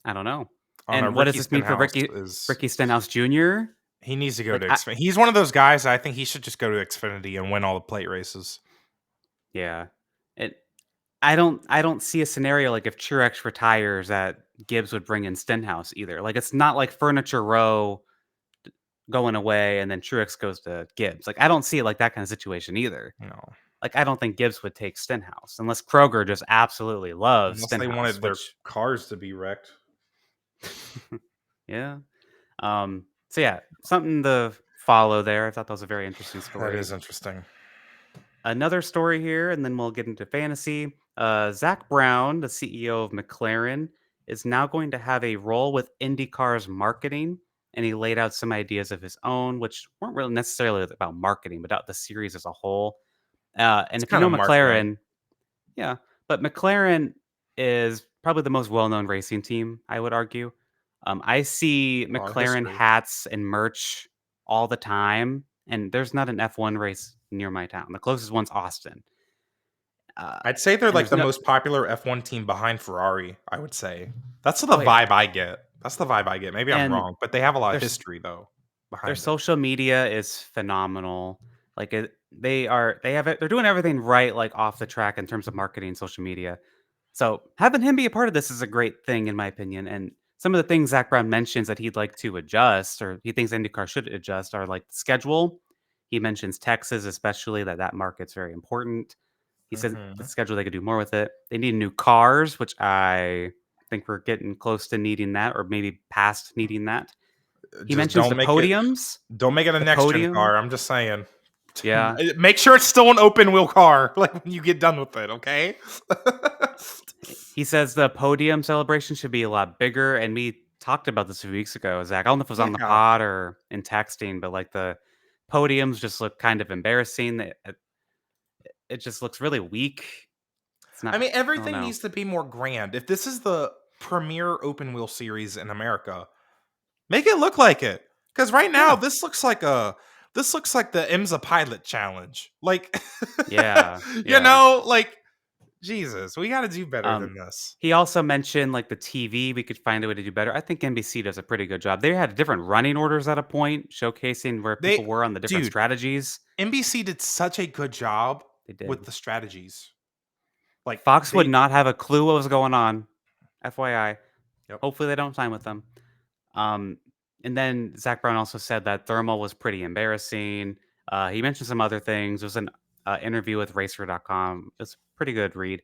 Speaker 2: I don't know.
Speaker 1: I don't know.
Speaker 2: And what does
Speaker 1: Ricky
Speaker 2: this mean for
Speaker 1: Stenhouse is
Speaker 2: Ricky Stenhouse Jr.?
Speaker 1: he needs to go
Speaker 2: Like,
Speaker 1: to Xfinity. He's one of those guys. I think he should just go to Xfinity and win all the plate races.
Speaker 2: yeah, it. I don't see a scenario like if Truex retires that Gibbs would bring in Stenhouse either. Like it's not like Furniture Row going away and then Truex goes to Gibbs. Like I don't see it like that kind of situation either.
Speaker 1: No,
Speaker 2: Like I don't think Gibbs would take Stenhouse unless Kroger just absolutely loves
Speaker 1: unless they
Speaker 2: Stenhouse,
Speaker 1: wanted their
Speaker 2: which
Speaker 1: cars to be wrecked.
Speaker 2: yeah. So yeah, something to follow there. I thought that was a very interesting
Speaker 1: That
Speaker 2: story.
Speaker 1: is interesting.
Speaker 2: Another story here, and then we'll get into fantasy. Zach Brown, the CEO of McLaren, is now going to have a role with IndyCar's marketing, and he laid out some ideas of his own, which weren't really necessarily about marketing, but about the series as a whole. And
Speaker 1: It's
Speaker 2: if you
Speaker 1: kind
Speaker 2: know
Speaker 1: of marketing.
Speaker 2: McLaren, yeah, but McLaren is probably the most well-known racing team, I would argue. I see
Speaker 1: Our
Speaker 2: McLaren
Speaker 1: history.
Speaker 2: hats and merch all the time, and there's not an F1 race near my town. The closest one's Austin. Uh,
Speaker 1: I'd say they're
Speaker 2: and
Speaker 1: like
Speaker 2: there's
Speaker 1: the
Speaker 2: no
Speaker 1: most popular F1 team behind Ferrari. I would say that's the
Speaker 2: oh yeah,
Speaker 1: vibe I get. That's the vibe I get. Maybe I'm
Speaker 2: and
Speaker 1: wrong, but they have a lot of
Speaker 2: there's
Speaker 1: history though
Speaker 2: their
Speaker 1: behind it.
Speaker 2: social media is phenomenal. Like they're doing everything right, like off the track in terms of marketing and social media. So having him be a part of this is a great thing, in my opinion. And some of the things Zach Brown mentions that he'd like to adjust, or he thinks IndyCar should adjust, are like the schedule. He mentions Texas, especially that market's very important. He said the
Speaker 1: Hmm.
Speaker 2: schedule they could do more with it. They need new cars, which I think we're getting close to needing that, or maybe past needing that. He
Speaker 1: Just
Speaker 2: mentions the podiums.
Speaker 1: don't make it a
Speaker 2: The
Speaker 1: next gen
Speaker 2: podium,
Speaker 1: car. I'm just saying.
Speaker 2: yeah.
Speaker 1: Make sure it's still an open wheel car, like when you get done with it. Okay.
Speaker 2: He says the podium celebration should be a lot bigger, and we talked about this a few weeks ago, Zach. I don't know if it was on the
Speaker 1: Yeah.
Speaker 2: pod or in texting, but like the podiums just look kind of embarrassing. It just looks really weak. It's
Speaker 1: I
Speaker 2: not.
Speaker 1: mean,
Speaker 2: I don't
Speaker 1: everything
Speaker 2: know.
Speaker 1: needs to be more grand. If this is the premier open wheel series in America, make it look like it. Because right now,
Speaker 2: Yeah,
Speaker 1: this looks like the IMSA Pilot Challenge. Like,
Speaker 2: yeah, yeah.
Speaker 1: like Jesus, we got to do better
Speaker 2: Um,
Speaker 1: than this.
Speaker 2: he also mentioned like the TV. We could find a way to do better. I think NBC does a pretty good job. They had different running orders at a point, showcasing where
Speaker 1: They,
Speaker 2: people were on the different
Speaker 1: dude,
Speaker 2: strategies.
Speaker 1: NBC did such a good job
Speaker 2: They
Speaker 1: with
Speaker 2: did.
Speaker 1: the strategies. Like
Speaker 2: Fox would
Speaker 1: they,
Speaker 2: not have a clue what was going on. FYI.
Speaker 1: yep.
Speaker 2: Hopefully, they don't sign with them. Um, and then Zach Brown also said that thermal was pretty embarrassing. He mentioned some other things. There was an interview with Racer.com. It's a pretty good read.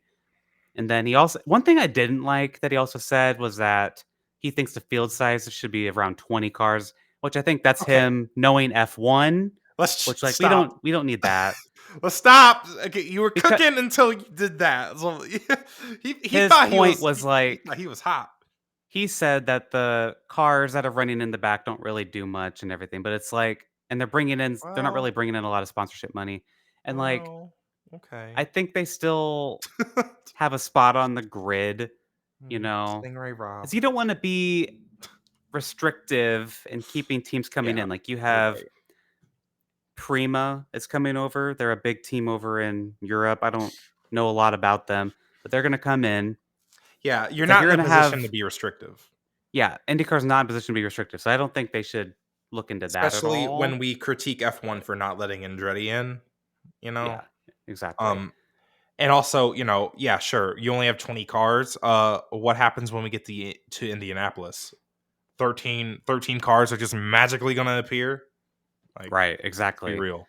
Speaker 2: And then he also one thing I didn't like that he also said was that he thinks the field size should be around 20 cars, which I think that's
Speaker 1: Okay,
Speaker 2: him knowing F1, which like we
Speaker 1: stop.
Speaker 2: don't we don't need that.
Speaker 1: Let's stop. Okay, you were
Speaker 2: Because
Speaker 1: cooking until you did that. So he
Speaker 2: his
Speaker 1: thought
Speaker 2: point was
Speaker 1: he thought
Speaker 2: like
Speaker 1: he was hot.
Speaker 2: he said that the cars that are running in the back don't really do much and everything, but it's like and they're not really
Speaker 1: Well,
Speaker 2: bringing in a lot of sponsorship money. And like
Speaker 1: well, okay.
Speaker 2: I think they still have a spot on the grid, you know.
Speaker 1: Stingray
Speaker 2: Cuz
Speaker 1: Rob.
Speaker 2: you don't want to be restrictive in keeping teams coming
Speaker 1: Yeah,
Speaker 2: in. Like you
Speaker 1: you're
Speaker 2: have
Speaker 1: right.
Speaker 2: Prima is coming over. They're a big team over in Europe. I don't know a lot about them, but they're going to come in.
Speaker 1: Yeah, you're
Speaker 2: It's like
Speaker 1: not
Speaker 2: you're
Speaker 1: in
Speaker 2: going
Speaker 1: a
Speaker 2: to
Speaker 1: position to
Speaker 2: have,
Speaker 1: be restrictive,
Speaker 2: yeah, IndyCar's not in a position to be restrictive. So I don't think they should look into that at
Speaker 1: especially when
Speaker 2: all.
Speaker 1: we critique F1 for not letting Andretti in, you know?
Speaker 2: Yeah, exactly.
Speaker 1: Um, and also, yeah, sure, you only have 20 cars. What happens when we get to Indianapolis? 13 cars are just magically going to appear? Like,
Speaker 2: Right,
Speaker 1: let's be
Speaker 2: exactly.
Speaker 1: real.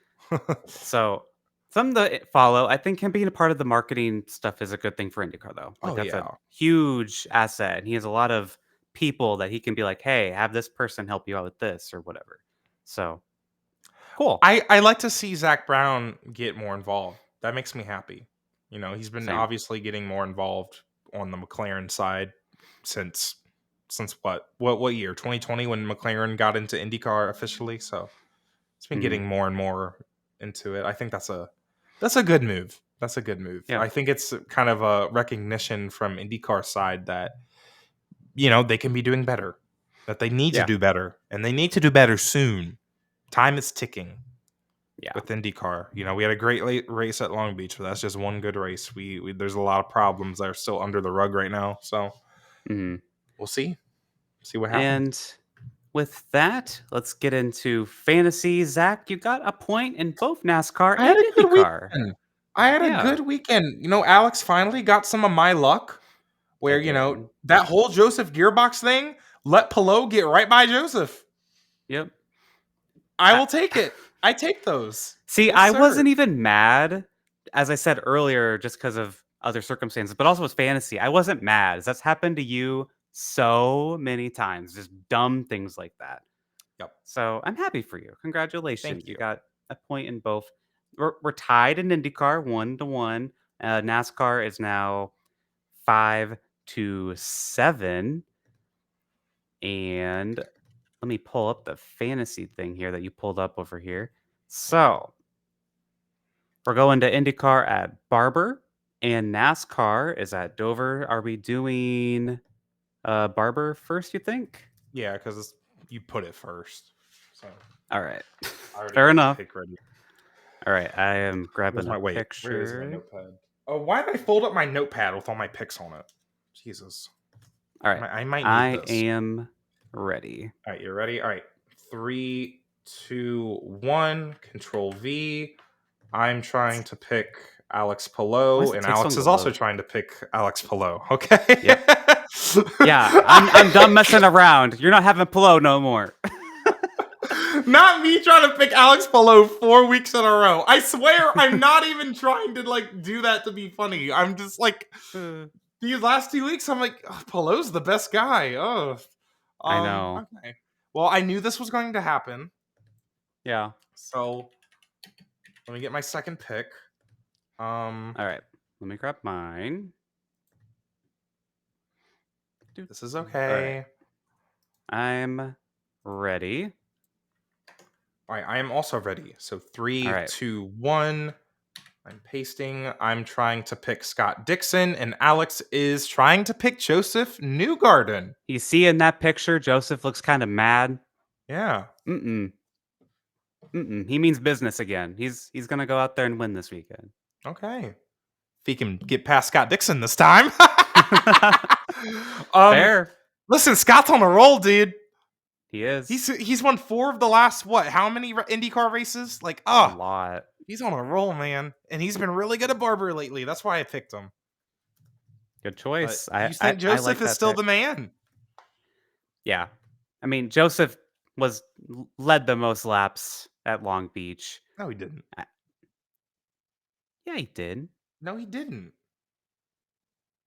Speaker 2: So some to follow, I think him being a part of the marketing stuff is a good thing for IndyCar though. Like
Speaker 1: Oh,
Speaker 2: that's a
Speaker 1: yeah.
Speaker 2: huge asset. And he has a lot of people that he can be like, hey, have this person help you out with this or whatever. So cool.
Speaker 1: I like to see Zach Brown get more involved. That makes me happy. He's been
Speaker 2: Same.
Speaker 1: obviously getting more involved on the McLaren side since what year? 2020 when McLaren got into IndyCar officially. So it's been
Speaker 2: Mhm.
Speaker 1: getting more and more into it. I think that's a good move. That's a good move.
Speaker 2: Yeah.
Speaker 1: I think it's kind of a recognition from IndyCar side that they can be doing better, that they need to
Speaker 2: Yeah.
Speaker 1: do better, and they need to do better soon. Time is ticking
Speaker 2: Yeah.
Speaker 1: with IndyCar. We had a great late race at Long Beach, but that's just one good race. We there's a lot of problems that are still under the rug right now. So
Speaker 2: Mhm.
Speaker 1: we'll see what happens.
Speaker 2: And with that, let's get into fantasy. Zach, you got a point in both NASCAR
Speaker 1: I had
Speaker 2: and
Speaker 1: a good
Speaker 2: IndyCar.
Speaker 1: weekend. I had a
Speaker 2: Yeah,
Speaker 1: good weekend. Alex finally got some of my luck.
Speaker 2: I
Speaker 1: Where
Speaker 2: did.
Speaker 1: that whole Joseph gearbox thing let Pelot get right by Joseph.
Speaker 2: Yep.
Speaker 1: I
Speaker 2: I,
Speaker 1: will take it. I take those.
Speaker 2: See,
Speaker 1: Yes,
Speaker 2: I
Speaker 1: sir.
Speaker 2: wasn't even mad, as I said earlier, just because of other circumstances, but also with fantasy. I wasn't mad. That's happened to you so many times, just dumb things like that.
Speaker 1: Yep.
Speaker 2: So I'm happy for you. Congratulations.
Speaker 1: Thank
Speaker 2: You
Speaker 1: you.
Speaker 2: got a point in both. We're tied in IndyCar 1-1. NASCAR is now 5-7. And let me pull up the fantasy thing here that you pulled up over here. So we're going to IndyCar at Barber and NASCAR is at Dover. Are we doing Barber first, you think?
Speaker 1: Yeah, because you put it first. So
Speaker 2: All right.
Speaker 1: I already
Speaker 2: Fair
Speaker 1: got the
Speaker 2: enough.
Speaker 1: pick ready.
Speaker 2: All right. I am
Speaker 1: Where's
Speaker 2: grabbing
Speaker 1: my
Speaker 2: a
Speaker 1: wait? Where is my
Speaker 2: picture.
Speaker 1: notepad? Oh, why did I fold up my notepad with all my picks on it? Jesus.
Speaker 2: All
Speaker 1: I
Speaker 2: right.
Speaker 1: might, I might need
Speaker 2: I
Speaker 1: this.
Speaker 2: am ready.
Speaker 1: All right, you ready? All right. 3, 2, 1. Control V. I'm trying to pick Alex
Speaker 2: Why does
Speaker 1: Palou,
Speaker 2: it
Speaker 1: and
Speaker 2: take so
Speaker 1: Alex
Speaker 2: long to
Speaker 1: is also
Speaker 2: load?
Speaker 1: trying to pick Alex Palou. Okay.
Speaker 2: Yep. Yeah, I'm done messing around. You're not having Pillow no more.
Speaker 1: Not me trying to pick Alex Palou 4 weeks in a row. I swear I'm not even trying to do that to be funny. I'm just these last 2 weeks, I'm like, oh, Palou's the best guy. Oh.
Speaker 2: I know.
Speaker 1: Okay. Well, I knew this was going to happen.
Speaker 2: Yeah.
Speaker 1: So let me get my second pick.
Speaker 2: All right. Let me grab mine.
Speaker 1: This is
Speaker 2: All right.
Speaker 1: okay.
Speaker 2: I'm ready.
Speaker 1: All right, I am also ready. So
Speaker 2: All
Speaker 1: three,
Speaker 2: right.
Speaker 1: two, one. I'm pasting. I'm trying to pick Scott Dixon, and Alex is trying to pick Joseph Newgarden.
Speaker 2: You see in that picture, Joseph looks kind of mad.
Speaker 1: Yeah.
Speaker 2: Mm-mm. Mm-mm. He means business again. He's gonna go out there and win this weekend.
Speaker 1: Okay. If he can get past Scott Dixon this time. um,
Speaker 2: Fair.
Speaker 1: listen, Scott's on a roll, dude.
Speaker 2: He is.
Speaker 1: He's won 4 of the last what? How many IndyCar races?
Speaker 2: A lot.
Speaker 1: He's on a roll, man, and he's been really good at Barber lately. That's why I picked him.
Speaker 2: Good
Speaker 1: But
Speaker 2: choice.
Speaker 1: you think
Speaker 2: I
Speaker 1: Joseph
Speaker 2: like
Speaker 1: is
Speaker 2: that
Speaker 1: still
Speaker 2: pick.
Speaker 1: the man?
Speaker 2: Yeah. I mean, Joseph was led the most laps at Long Beach.
Speaker 1: No, he didn't.
Speaker 2: I- Yeah, he did.
Speaker 1: No, he didn't.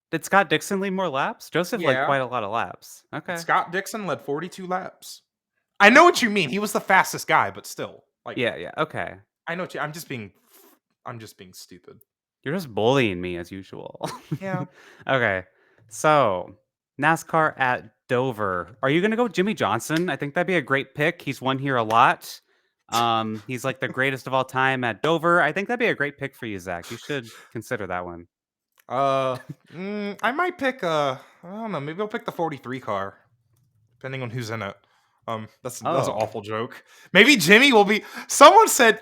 Speaker 2: Did Scott Dixon lead more laps? Joseph led
Speaker 1: Yeah,
Speaker 2: quite a lot of laps. Okay.
Speaker 1: Scott Dixon led 42 laps. I know what you mean. He was the fastest guy, but still,
Speaker 2: Yeah, yeah. Okay.
Speaker 1: I know. I'm just being stupid.
Speaker 2: You're just bullying me as usual.
Speaker 1: Yeah.
Speaker 2: Okay. So, NASCAR at Dover. Are you going to go Jimmy Johnson? I think that'd be a great pick. He's won here a lot. He's like the greatest of all time at Dover. I think that'd be a great pick for you, Zach. You should consider that one.
Speaker 1: Uh, I might pick. I don't know. Maybe I'll pick the 43 car, depending on who's in it. That's an
Speaker 2: Oh,
Speaker 1: awful joke. Maybe Jimmy will be. Someone said,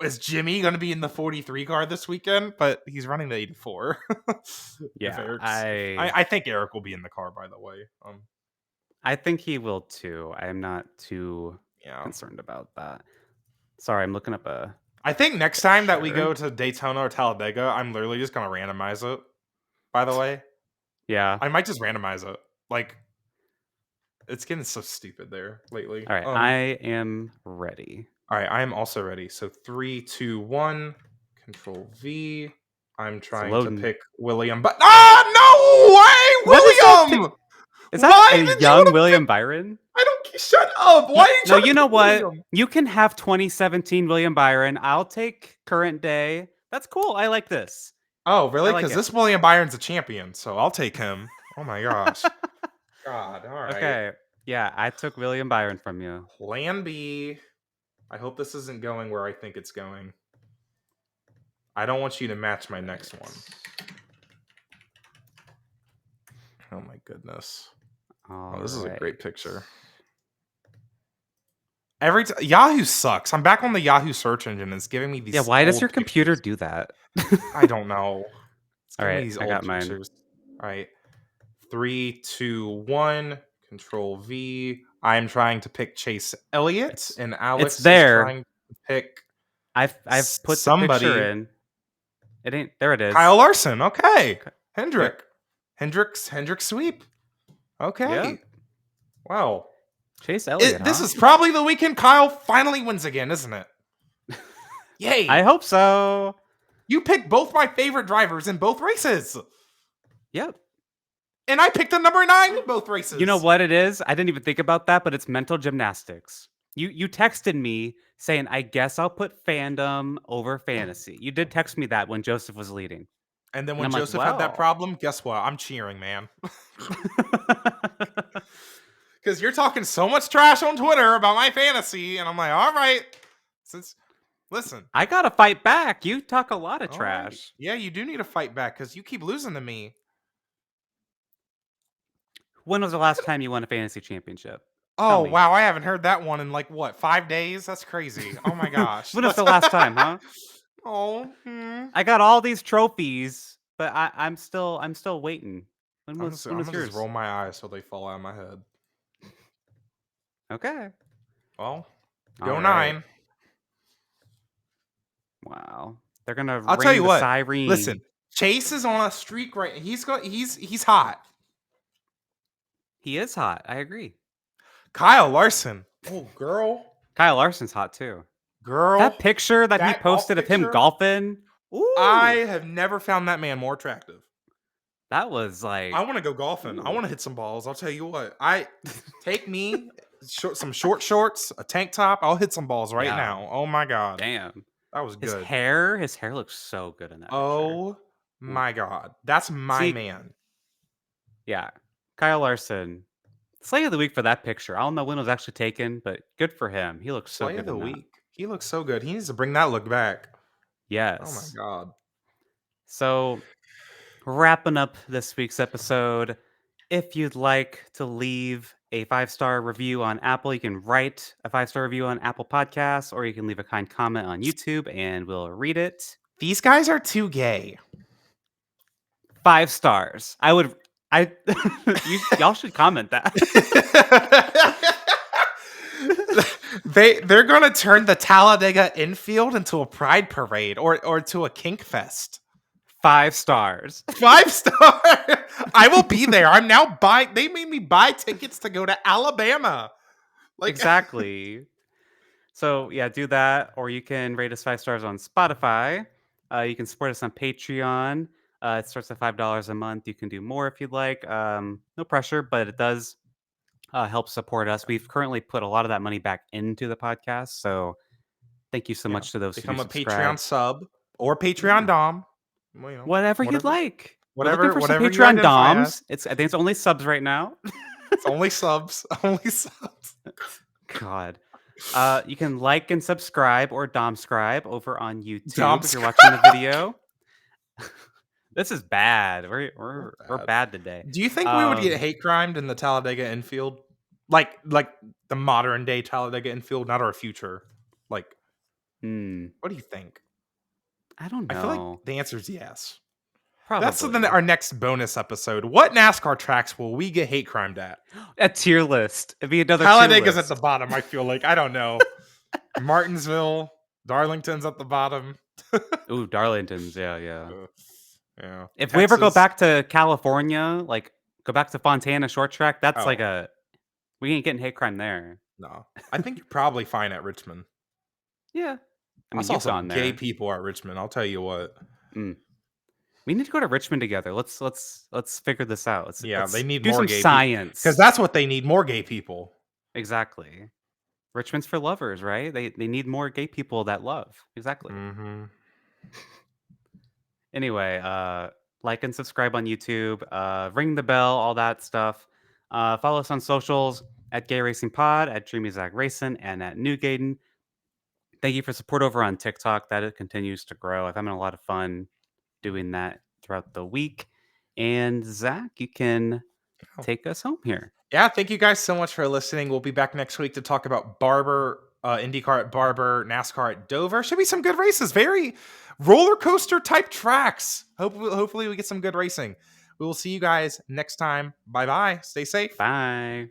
Speaker 1: "Is Jimmy going to be in the 43 car this weekend?" But he's running the 84. If
Speaker 2: yeah.
Speaker 1: Eric's,
Speaker 2: I
Speaker 1: I think Eric will be in the car. By the way,
Speaker 2: I think he will too. I am not too
Speaker 1: yeah.
Speaker 2: concerned about that. Sorry, I'm looking up a
Speaker 1: I think next time that we
Speaker 2: picture.
Speaker 1: go to Daytona or Talladega, I'm literally just gonna randomize it. By the way,
Speaker 2: Yeah.
Speaker 1: I might just randomize it. Like it's getting so stupid there lately.
Speaker 2: All right, I am ready.
Speaker 1: All right, I am also ready. So 3, 2, 1, Control V. I'm
Speaker 2: It's
Speaker 1: trying to
Speaker 2: loading.
Speaker 1: pick William, but no way,
Speaker 2: What is that pic?
Speaker 1: William!
Speaker 2: Is that
Speaker 1: Why
Speaker 2: a
Speaker 1: did you want
Speaker 2: young
Speaker 1: to pick?
Speaker 2: William Byron?
Speaker 1: I don't. Shut up! Why
Speaker 2: No,
Speaker 1: are you
Speaker 2: no,
Speaker 1: trying to
Speaker 2: you
Speaker 1: pick
Speaker 2: know what?
Speaker 1: William?
Speaker 2: You can have 2017 William Byron. I'll take current day. That's cool. I like this.
Speaker 1: Oh,
Speaker 2: I
Speaker 1: really?
Speaker 2: like
Speaker 1: Because
Speaker 2: it.
Speaker 1: this William Byron's a champion, so I'll take him. Oh my gosh. God. All right.
Speaker 2: Okay. Yeah, I took William Byron from you.
Speaker 1: Plan B. I hope this isn't going where I think it's going. I don't want you to match my next one. Oh my goodness.
Speaker 2: All
Speaker 1: Oh, this is a
Speaker 2: right.
Speaker 1: great picture. Yahoo sucks. I'm back on the Yahoo search engine. And it's giving me
Speaker 2: Yeah,
Speaker 1: these
Speaker 2: why does
Speaker 1: old
Speaker 2: your computer
Speaker 1: pictures.
Speaker 2: do that?
Speaker 1: I don't know. It's
Speaker 2: All
Speaker 1: giving me
Speaker 2: right,
Speaker 1: these
Speaker 2: I
Speaker 1: old
Speaker 2: got mine.
Speaker 1: pictures. All right. 3, 2, 1. Control V. I'm trying to pick Chase Elliott,
Speaker 2: It's
Speaker 1: and
Speaker 2: it's
Speaker 1: Alex is
Speaker 2: there.
Speaker 1: trying to pick
Speaker 2: I've put the picture
Speaker 1: somebody.
Speaker 2: in. It ain't there it
Speaker 1: Kyle
Speaker 2: is.
Speaker 1: Larson. Okay.
Speaker 2: Yep.
Speaker 1: Hendrick sweep.
Speaker 2: Yep.
Speaker 1: Okay. Wow.
Speaker 2: Chase Elliott,
Speaker 1: This
Speaker 2: huh?
Speaker 1: is probably the weekend Kyle finally wins again, isn't it?
Speaker 2: I
Speaker 1: Yay.
Speaker 2: hope so.
Speaker 1: You picked both my favorite drivers in both races.
Speaker 2: Yep.
Speaker 1: And I picked the number 9 in both races.
Speaker 2: You know what it is? I didn't even think about that, but it's mental gymnastics. You texted me saying, "I guess I'll put fandom over fantasy." You did text me that when Joseph was leading.
Speaker 1: And then
Speaker 2: And
Speaker 1: when
Speaker 2: I'm like,
Speaker 1: Joseph had that
Speaker 2: "Well."
Speaker 1: problem, guess what? I'm cheering, man. Because you're talking so much trash on Twitter about my fantasy, and I'm like, all right. Listen,
Speaker 2: I got to fight back. You talk a lot of
Speaker 1: all right.
Speaker 2: trash.
Speaker 1: Yeah, you do need to fight back because you keep losing to me.
Speaker 2: When was the last time you won a fantasy championship? Tell
Speaker 1: Oh,
Speaker 2: me.
Speaker 1: wow. I haven't heard that one in like, what, 5 days? That's crazy. Oh, my gosh.
Speaker 2: When was the last time, huh?
Speaker 1: Oh,
Speaker 2: I got all these trophies, but I'm still waiting. When
Speaker 1: I'm
Speaker 2: was
Speaker 1: just,
Speaker 2: when
Speaker 1: I'm
Speaker 2: was
Speaker 1: going to just
Speaker 2: yours?
Speaker 1: roll my eyes so they fall out of my head.
Speaker 2: Okay.
Speaker 1: Well,
Speaker 2: All
Speaker 1: go
Speaker 2: right.
Speaker 1: 9.
Speaker 2: Wow. They're gonna
Speaker 1: I'll tell
Speaker 2: ring
Speaker 1: you
Speaker 2: the
Speaker 1: what.
Speaker 2: siren.
Speaker 1: Listen, Chase is on a streak right. He's hot.
Speaker 2: He is hot. I agree.
Speaker 1: Kyle Larson. Oh,
Speaker 2: Kyle Larson's hot too.
Speaker 1: girl,
Speaker 2: That picture that he
Speaker 1: that golf
Speaker 2: posted of him
Speaker 1: picture.
Speaker 2: golfing.
Speaker 1: I
Speaker 2: Ooh.
Speaker 1: have never found that man more attractive.
Speaker 2: That was
Speaker 1: I
Speaker 2: like
Speaker 1: want to go golfing. I
Speaker 2: ooh.
Speaker 1: want to hit some balls. I'll tell you what. Take me some short shorts, a tank top. I'll hit some balls right
Speaker 2: Yeah.
Speaker 1: now. Oh my god,
Speaker 2: Damn.
Speaker 1: that was
Speaker 2: His
Speaker 1: good.
Speaker 2: hair, his hair looks so good in that picture.
Speaker 1: Oh
Speaker 2: Ooh.
Speaker 1: my god, that's my
Speaker 2: See,
Speaker 1: man.
Speaker 2: yeah. Kyle Larson. Slay of the week for that picture. I don't know when it was actually taken, but good for him. He looks so
Speaker 1: Play of
Speaker 2: good
Speaker 1: the
Speaker 2: in that.
Speaker 1: week. He looks so good. He needs to bring that look back. Oh my
Speaker 2: Yes.
Speaker 1: god.
Speaker 2: So wrapping up this week's episode. If you'd like to leave a 5-star review on Apple, you can write a 5-star review on Apple Podcasts, or you can leave a kind comment on YouTube and we'll read it.
Speaker 1: These guys are too gay.
Speaker 2: 5 stars. Y'all should comment that.
Speaker 1: They're gonna turn the Talladega infield into a pride parade or to a kink fest.
Speaker 2: 5 stars.
Speaker 1: 5-star. I will be there. I'm now buying. They made me buy tickets to go to Alabama. Like
Speaker 2: Exactly. So yeah, do that, or you can rate us 5 stars on Spotify. You can support us on Patreon. It starts at $5 a month. You can do more if you'd like. No pressure, but it does help support us. We've currently put a lot of that money back into the podcast, so thank you so
Speaker 1: yeah,
Speaker 2: much to those who do
Speaker 1: become a
Speaker 2: subscribe.
Speaker 1: Patreon sub or Patreon
Speaker 2: Yeah.
Speaker 1: Dom. Well,
Speaker 2: Whatever you'd like. We're looking for some
Speaker 1: whatever you
Speaker 2: Patreon
Speaker 1: identify as.
Speaker 2: DOMs. I think it's only subs right now.
Speaker 1: It's only subs. Only subs.
Speaker 2: God. You can like and subscribe or domscribe over on YouTube if you're
Speaker 1: Domscribe.
Speaker 2: watching the video. This is bad. We're bad today.
Speaker 1: Do you think we would get hate crimed in the Talladega infield? Like the modern day Talladega Infield, not our future. Like,
Speaker 2: Hmm.
Speaker 1: what do you think?
Speaker 2: I don't
Speaker 1: I feel like
Speaker 2: know.
Speaker 1: the answer is yes. That's then
Speaker 2: Probably.
Speaker 1: our next bonus episode. What NASCAR tracks will we get hate crimed at?
Speaker 2: A tier list. It'd be another tier
Speaker 1: Talladega's at the
Speaker 2: list.
Speaker 1: bottom. I feel like I don't know. Martinsville, Darlington's at the bottom.
Speaker 2: Ooh, Darlingtons. Yeah, yeah.
Speaker 1: Yeah,
Speaker 2: If we ever go
Speaker 1: Texas.
Speaker 2: back to California, like go back to Fontana short track, that's like
Speaker 1: Oh
Speaker 2: a we ain't getting hate crime there.
Speaker 1: no, I think you're probably fine at Richmond.
Speaker 2: Yeah. I
Speaker 1: I
Speaker 2: mean,
Speaker 1: saw
Speaker 2: you've
Speaker 1: some
Speaker 2: gone
Speaker 1: gay
Speaker 2: there.
Speaker 1: people at Richmond. I'll tell you what.
Speaker 2: Mm. We need to go to Richmond together. Let's figure this out. Let's
Speaker 1: Yeah, they
Speaker 2: let's
Speaker 1: need
Speaker 2: do
Speaker 1: more
Speaker 2: some
Speaker 1: gay people because
Speaker 2: science.
Speaker 1: that's what they need. More gay people.
Speaker 2: Exactly. Richmond's for lovers, right? They need more gay people that love. Exactly.
Speaker 1: Mm-hmm.
Speaker 2: Anyway, like and subscribe on YouTube, ring the bell, all that stuff. Follow us on socials at Gay Racing Pod, at Dreamy Zack Racing, and at Newgaden. Thank you for support over on TikTok. That it continues to grow. I'm having a lot of fun doing that throughout the week. And Zach, you can
Speaker 1: Oh.
Speaker 2: take us home here.
Speaker 1: Yeah, thank you guys so much for listening. We'll be back next week to talk about Barber, IndyCar at Barber, NASCAR at Dover. Should be some good races. Very roller coaster type tracks. Hopefully we get some good racing. We will see you guys next time. Bye bye. Stay safe.
Speaker 2: Bye.